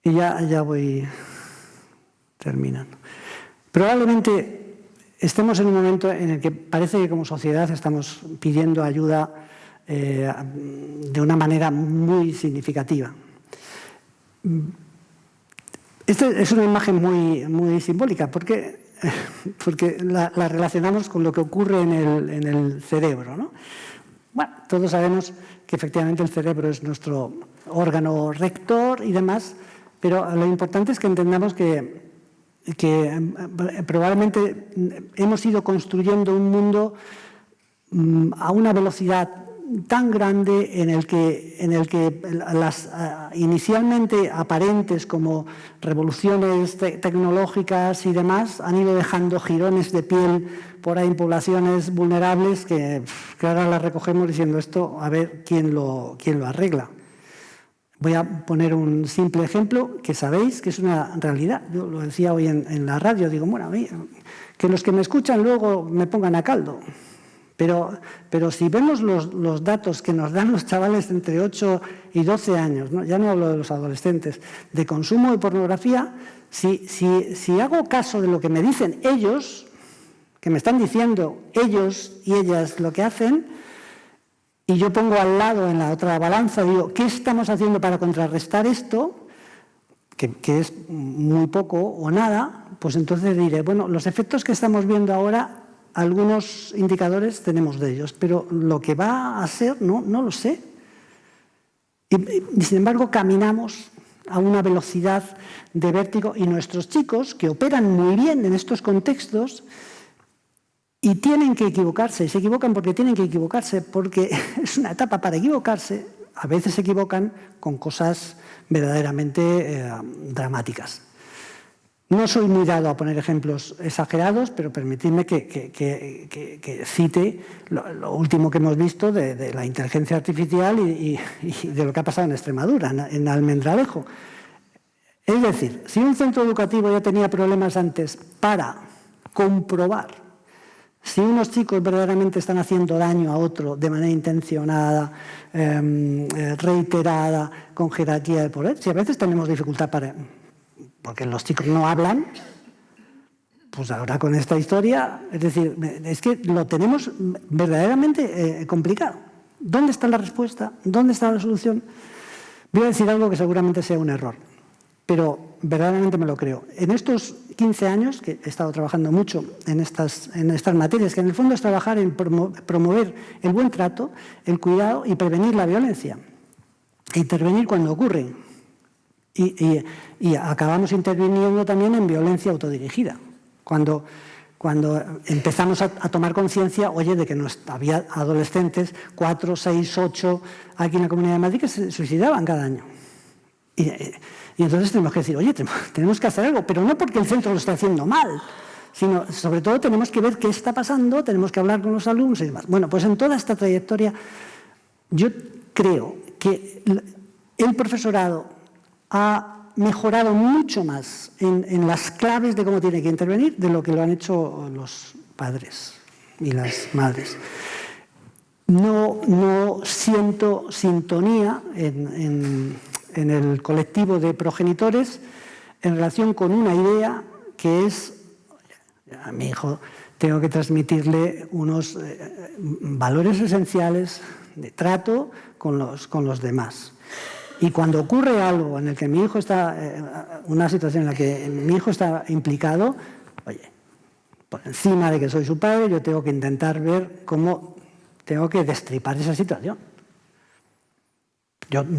y ya voy terminando. Probablemente estemos en un momento en el que parece que como sociedad estamos pidiendo ayuda de una manera muy significativa. Esta es una imagen muy simbólica porque la relacionamos con lo que ocurre en el cerebro, ¿no? Bueno, todos sabemos que efectivamente el cerebro es nuestro órgano rector y demás, pero lo importante es que entendamos que probablemente hemos ido construyendo un mundo a una velocidad tan grande en el que las inicialmente aparentes como revoluciones tecnológicas y demás han ido dejando jirones de piel por ahí en poblaciones vulnerables que ahora las recogemos diciendo esto, a ver quién lo arregla. Voy a poner un simple ejemplo que sabéis que es una realidad. Yo lo decía hoy en la radio, digo, bueno, que los que me escuchan luego me pongan a caldo. Pero si vemos los datos que nos dan los chavales entre 8 y 12 años, ¿no?, ya no hablo de los adolescentes, de consumo de pornografía, si hago caso de lo que me dicen ellos, que me están diciendo ellos y ellas lo que hacen, y yo pongo al lado en la otra balanza, digo, ¿qué estamos haciendo para contrarrestar esto? Que es muy poco o nada, pues entonces diré, bueno, los efectos que estamos viendo ahora, algunos indicadores tenemos de ellos, pero lo que va a ser no lo sé. Y sin embargo caminamos a una velocidad de vértigo y nuestros chicos, que operan muy bien en estos contextos, Y tienen que equivocarse, y se equivocan porque tienen que equivocarse, porque es una etapa para equivocarse. A veces se equivocan con cosas verdaderamente dramáticas. No soy muy dado a poner ejemplos exagerados, pero permitidme que cite lo último que hemos visto de la inteligencia artificial y de lo que ha pasado en Extremadura, en Almendralejo. Es decir, si un centro educativo ya tenía problemas antes para comprobar si unos chicos verdaderamente están haciendo daño a otro de manera intencionada, reiterada, con jerarquía de poder, si a veces tenemos dificultad porque los chicos no hablan, pues ahora con esta historia, es decir, es que lo tenemos verdaderamente complicado. ¿Dónde está la respuesta? ¿Dónde está la solución? Voy a decir algo que seguramente sea un error, pero verdaderamente me lo creo. En estos 15 años, que he estado trabajando mucho en estas materias, que en el fondo es trabajar en promover el buen trato, el cuidado y prevenir la violencia, e intervenir cuando ocurre. Y acabamos interviniendo también en violencia autodirigida, cuando empezamos a tomar conciencia, oye, de que había adolescentes, 4, 6, 8, aquí en la Comunidad de Madrid, que se suicidaban cada año. Y entonces tenemos que decir, oye, tenemos que hacer algo, pero no porque el centro lo esté haciendo mal, sino sobre todo tenemos que ver qué está pasando, tenemos que hablar con los alumnos y demás. Bueno, pues en toda esta trayectoria yo creo que el profesorado ha mejorado mucho más en las claves de cómo tiene que intervenir de lo que lo han hecho los padres y las madres. No siento sintonía en el colectivo de progenitores en relación con una idea que es, a mi hijo tengo que transmitirle unos valores esenciales de trato con los demás. Y cuando ocurre algo en el que mi hijo está, una situación en la que mi hijo está implicado, oye, por encima de que soy su padre, yo tengo que intentar ver cómo tengo que destripar esa situación.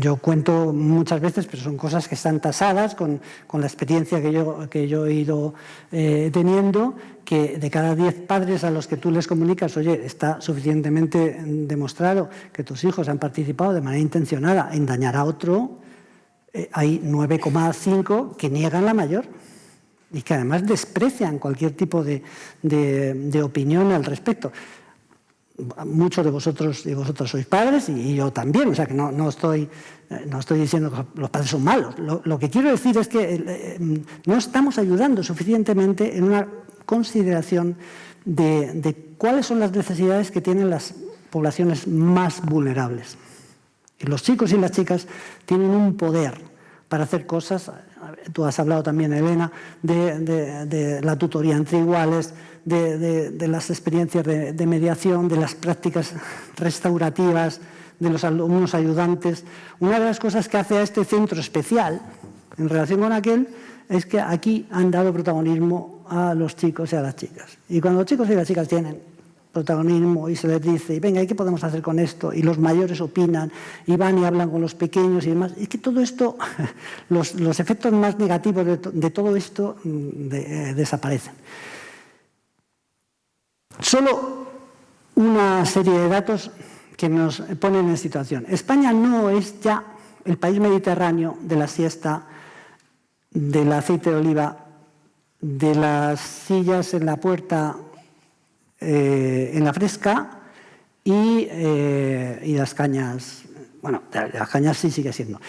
Yo cuento muchas veces, pero son cosas que están tasadas con la experiencia que yo he ido teniendo, que de cada 10 padres a los que tú les comunicas, oye, está suficientemente demostrado que tus hijos han participado de manera intencionada en dañar a otro, hay 9,5 que niegan la mayor y que además desprecian cualquier tipo de opinión al respecto. Muchos de vosotros sois padres y yo también, o sea que no estoy diciendo que los padres son malos. Lo que quiero decir es que no estamos ayudando suficientemente en una consideración de cuáles son las necesidades que tienen las poblaciones más vulnerables. Y los chicos y las chicas tienen un poder para hacer cosas. Tú has hablado también, Elena, de la tutoría entre iguales, de las experiencias de mediación, de las prácticas restaurativas, de los alumnos ayudantes. Una de las cosas que hace a este centro especial en relación con aquel es que aquí han dado protagonismo a los chicos y a las chicas. Y cuando los chicos y las chicas tienen protagonismo y se les dice, venga, ¿y qué podemos hacer con esto? Y los mayores opinan y van y hablan con los pequeños y demás. Es que todo esto, los efectos más negativos de todo esto desaparecen. Solo una serie de datos que nos ponen en situación. España no es ya el país mediterráneo de la siesta, del aceite de oliva, de las sillas en la puerta en la fresca y las cañas. Bueno, las cañas sí sigue siendo.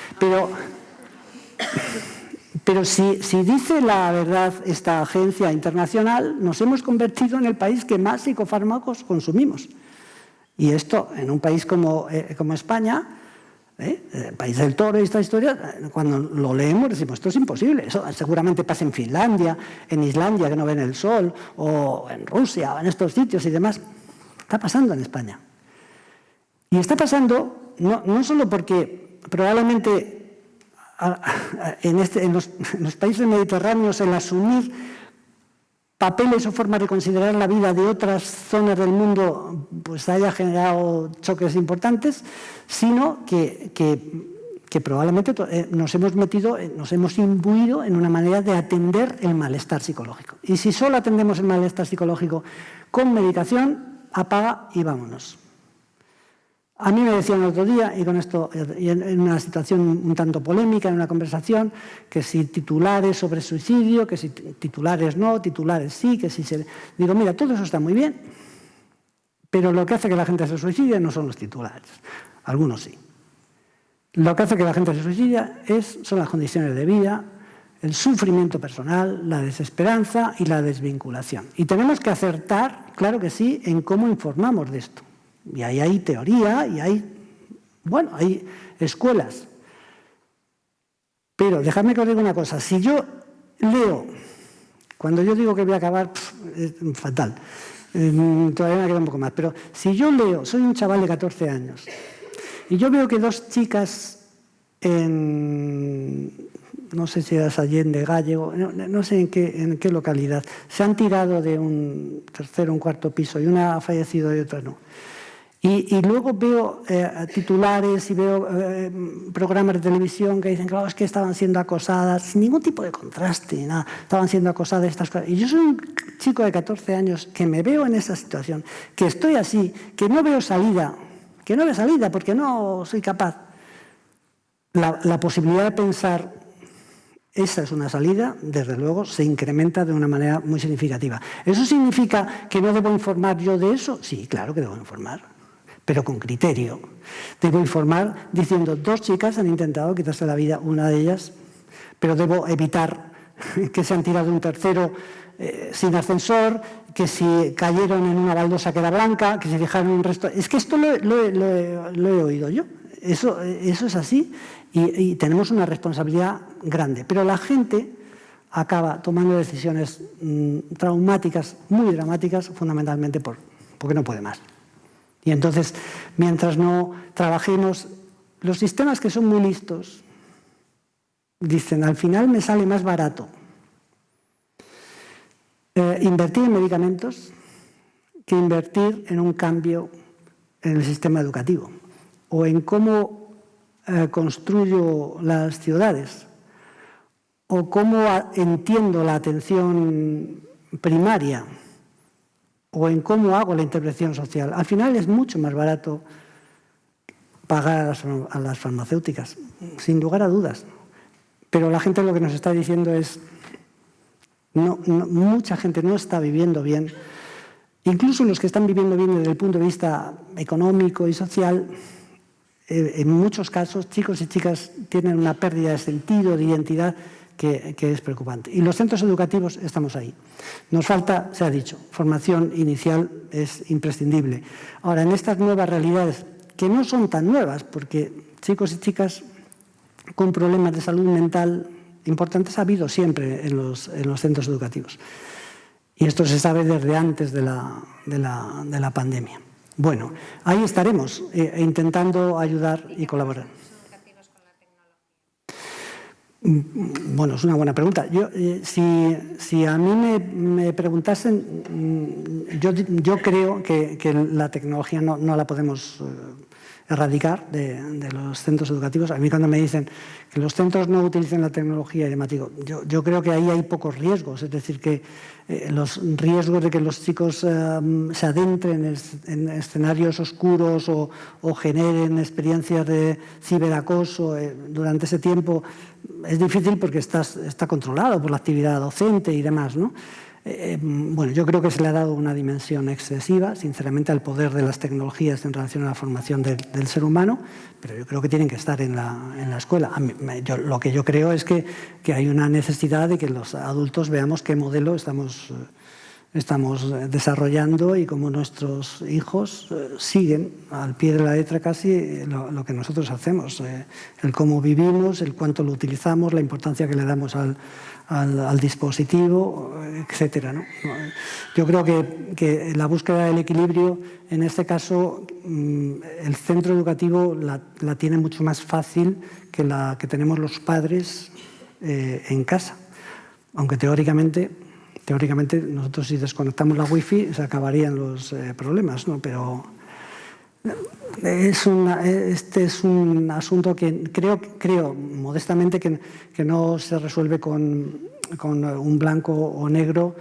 Pero si dice la verdad esta agencia internacional, nos hemos convertido en el país que más psicofármacos consumimos. Y esto, en un país como España, el país del toro y esta historia, cuando lo leemos decimos, esto es imposible. Eso seguramente pasa en Finlandia, en Islandia, que no ven el sol, o en Rusia, o en estos sitios y demás. Está pasando en España. Y está pasando no solo porque probablemente en los países mediterráneos el asumir papeles o formas de considerar la vida de otras zonas del mundo pues haya generado choques importantes, sino que que probablemente nos hemos imbuido en una manera de atender el malestar psicológico. Y si solo atendemos el malestar psicológico con medicación, apaga y vámonos. A mí me decían el otro día, y con esto, en una situación un tanto polémica, en una conversación, que si titulares sobre suicidio, que si titulares no, titulares sí, que si se... Digo, mira, todo eso está muy bien, pero lo que hace que la gente se suicide no son los titulares, algunos sí. Lo que hace que la gente se suicida son las condiciones de vida, el sufrimiento personal, la desesperanza y la desvinculación. Y tenemos que acertar, claro que sí, en cómo informamos de esto. Y ahí hay teoría y hay escuelas. Pero dejadme que os diga una cosa. Si yo leo, cuando yo digo que voy a acabar, es fatal. Todavía me queda un poco más. Pero si yo leo, soy un chaval de 14 años, y yo veo que dos chicas no sé si era Allende, Gallego, no sé en qué localidad, se han tirado de un tercero o un cuarto piso y una ha fallecido y otra no. Y luego veo titulares y veo programas de televisión que dicen, claro, es que estaban siendo acosadas, sin ningún tipo de contraste, ni nada, estaban siendo acosadas estas cosas. Y yo soy un chico de 14 años que me veo en esa situación, que estoy así, que no veo salida porque no soy capaz. La posibilidad de pensar, esa es una salida, desde luego, se incrementa de una manera muy significativa. ¿Eso significa que no debo informar yo de eso? Sí, claro que debo informar, pero con criterio. Debo informar diciendo, 2 chicas han intentado quitarse la vida, una de ellas, pero debo evitar que se han tirado de un tercero sin ascensor, que si cayeron en una baldosa que era blanca, que se dejaron un resto... Es que esto lo he oído yo. Eso es así y tenemos una responsabilidad grande. Pero la gente acaba tomando decisiones traumáticas, muy dramáticas, fundamentalmente porque no puede más. Y entonces, mientras no trabajemos, los sistemas que son muy listos dicen, al final me sale más barato invertir en medicamentos que invertir en un cambio en el sistema educativo o en cómo construyo las ciudades o cómo entiendo la atención primaria o en cómo hago la intervención social. Al final es mucho más barato pagar a las farmacéuticas, sin lugar a dudas. Pero la gente lo que nos está diciendo es, mucha gente no está viviendo bien. Incluso los que están viviendo bien desde el punto de vista económico y social, en muchos casos, chicos y chicas tienen una pérdida de sentido, de identidad, que es preocupante. Y los centros educativos estamos ahí. Nos falta, se ha dicho, formación inicial es imprescindible. Ahora, en estas nuevas realidades, que no son tan nuevas, porque chicos y chicas con problemas de salud mental importantes ha habido siempre en los centros educativos. Y esto se sabe desde antes de la pandemia. Bueno, ahí estaremos intentando ayudar y colaborar. Bueno, es una buena pregunta. Si a mí me preguntasen, yo creo que la tecnología no la podemos erradicar de los centros educativos. A mí cuando me dicen que los centros no utilicen la tecnología, yo creo que ahí hay pocos riesgos. Es decir, que los riesgos de que los chicos se adentren en escenarios oscuros o generen experiencias de ciberacoso durante ese tiempo es difícil porque está controlado por la actividad docente y demás, ¿no? Bueno, yo creo que se le ha dado una dimensión excesiva, sinceramente, al poder de las tecnologías en relación a la formación del ser humano, pero yo creo que tienen que estar en la escuela. Lo que yo creo es que hay una necesidad de que los adultos veamos qué modelo estamos desarrollando y cómo nuestros hijos siguen al pie de la letra casi lo que nosotros hacemos, el cómo vivimos, el cuánto lo utilizamos, la importancia que le damos al dispositivo, etcétera, ¿no? Yo creo que la búsqueda del equilibrio, en este caso, el centro educativo la tiene mucho más fácil que la que tenemos los padres en casa, aunque teóricamente nosotros si desconectamos la wifi se acabarían los problemas, ¿no? Pero Este es un asunto que creo modestamente que no se resuelve con un blanco o negro,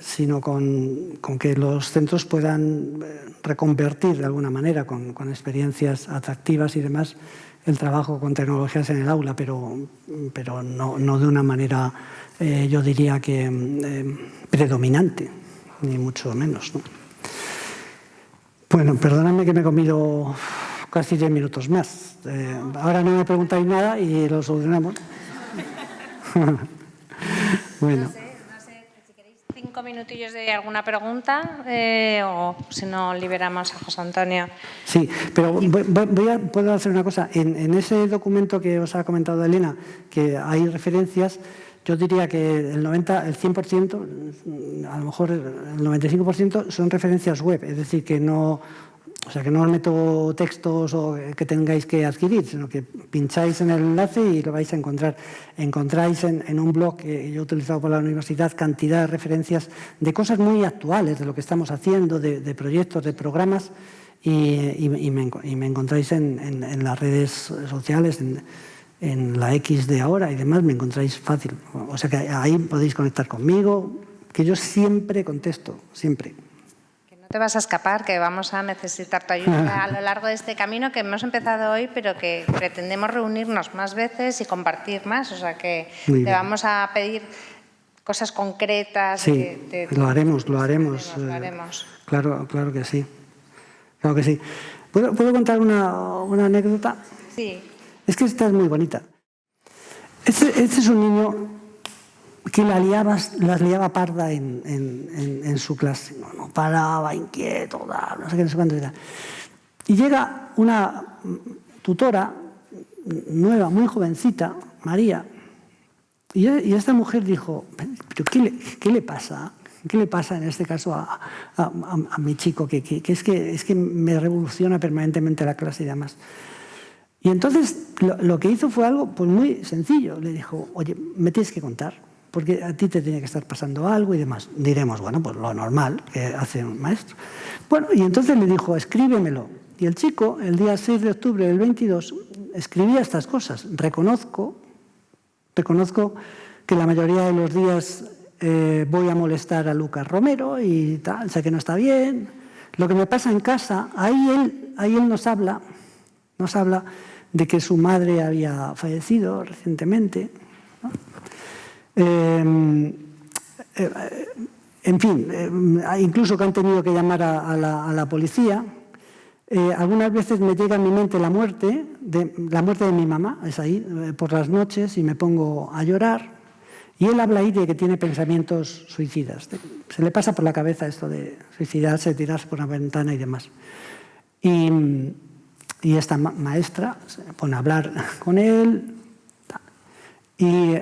sino con que los centros puedan reconvertir de alguna manera con experiencias atractivas y demás el trabajo con tecnologías en el aula, pero no de una manera, yo diría que predominante, ni mucho menos, ¿no? Bueno, perdóname que me he comido casi 10 minutos más. Ahora no me preguntáis nada y lo solucionamos. Bueno.
No sé, si queréis 5 minutillos de alguna pregunta o si no liberamos a José Antonio.
Sí, pero puedo hacer una cosa. En ese documento que os ha comentado Elena, que hay referencias, yo diría que el 100%, a lo mejor el 95% son referencias web, es decir, que no os meto textos o que tengáis que adquirir, sino que pincháis en el enlace y lo vais a encontrar. Encontráis en un blog que yo he utilizado por la universidad cantidad de referencias de cosas muy actuales, de lo que estamos haciendo, de proyectos, de programas, y me encontráis en las redes sociales, en la X de ahora y demás, me encontráis fácil. O sea que ahí podéis conectar conmigo, que yo siempre contesto, siempre.
Que no te vas a escapar, que vamos a necesitar tu ayuda a lo largo de este camino que hemos empezado hoy, pero que pretendemos reunirnos más veces y compartir más. O sea que te vamos a pedir cosas concretas.
Sí, lo haremos. Claro que sí. Claro que sí. ¿Puedo contar una anécdota?
Sí.
Es que esta es muy bonita. Este es un niño que las liaba parda en su clase. No paraba, inquieto, no sé qué, no sé cuánto. Y llega una tutora nueva, muy jovencita, María, y esta mujer dijo, ¿pero qué le pasa? ¿Qué le pasa en este caso a mi chico? Que es que me revoluciona permanentemente la clase y demás. Y entonces lo que hizo fue algo pues muy sencillo. Le dijo, oye, me tienes que contar, porque a ti te tiene que estar pasando algo y demás. Diremos, bueno, pues lo normal que hace un maestro. Bueno, y entonces le dijo, escríbemelo. Y el chico, el día 6 de octubre del 22, escribía estas cosas. Reconozco que la mayoría de los días voy a molestar a Lucas Romero y tal, sé que no está bien. Lo que me pasa en casa, ahí él nos habla de que su madre había fallecido recientemente, ¿no? En fin, incluso que han tenido que llamar a la policía. Algunas veces me llega a mi mente la muerte de mi mamá, es ahí, por las noches, y me pongo a llorar. Y él habla ahí de que tiene pensamientos suicidas. Se le pasa por la cabeza esto de suicidarse, tirarse por una ventana y demás. Y esta maestra se pone a hablar con él. Y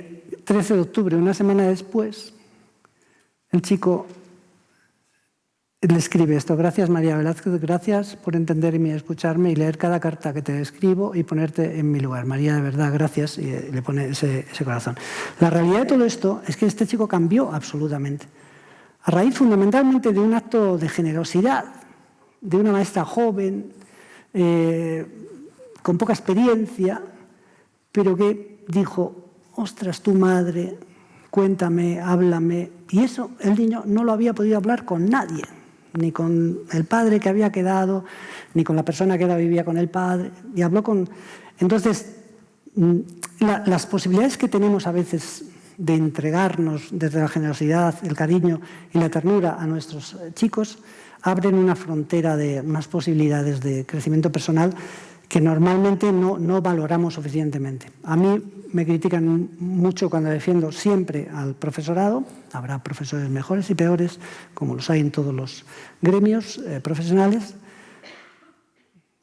13 de octubre, una semana después, el chico le escribe esto. Gracias, María Velázquez, gracias por entenderme y escucharme y leer cada carta que te escribo y ponerte en mi lugar. María, de verdad, gracias. Y le pone ese corazón. La realidad de todo esto es que este chico cambió absolutamente. A raíz fundamentalmente de un acto de generosidad, de una maestra joven, con poca experiencia, pero que dijo, ostras, tu madre, cuéntame, háblame. Y eso el niño no lo había podido hablar con nadie, ni con el padre que había quedado, ni con la persona que ahora vivía con el padre. Y habló con... Entonces, las posibilidades que tenemos a veces de entregarnos desde la generosidad, el cariño y la ternura a nuestros chicos abren una frontera de unas posibilidades de crecimiento personal que normalmente no valoramos suficientemente. A mí me critican mucho cuando defiendo siempre al profesorado. Habrá profesores mejores y peores, como los hay en todos los gremios profesionales,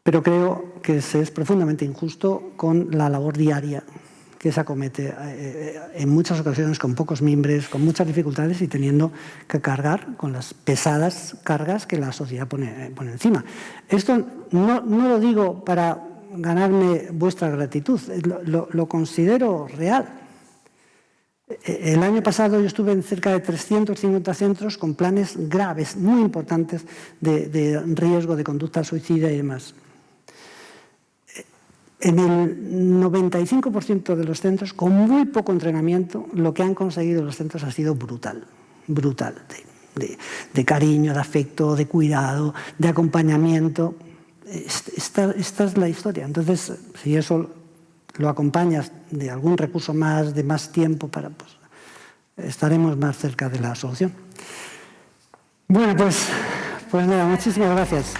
pero creo que se es profundamente injusto con la labor diaria que se acomete en muchas ocasiones con pocos mimbres, con muchas dificultades y teniendo que cargar con las pesadas cargas que la sociedad pone encima. Esto no lo digo para ganarme vuestra gratitud, lo considero real. El año pasado yo estuve en cerca de 350 centros con planes graves, muy importantes, de riesgo de conducta suicida y demás. En el 95% de los centros, con muy poco entrenamiento, lo que han conseguido los centros ha sido brutal, brutal, de cariño, de afecto, de cuidado, de acompañamiento. Esta es la historia. Entonces, si eso lo acompañas de algún recurso más, de más tiempo, pues estaremos más cerca de la solución. Bueno, pues nada, muchísimas gracias.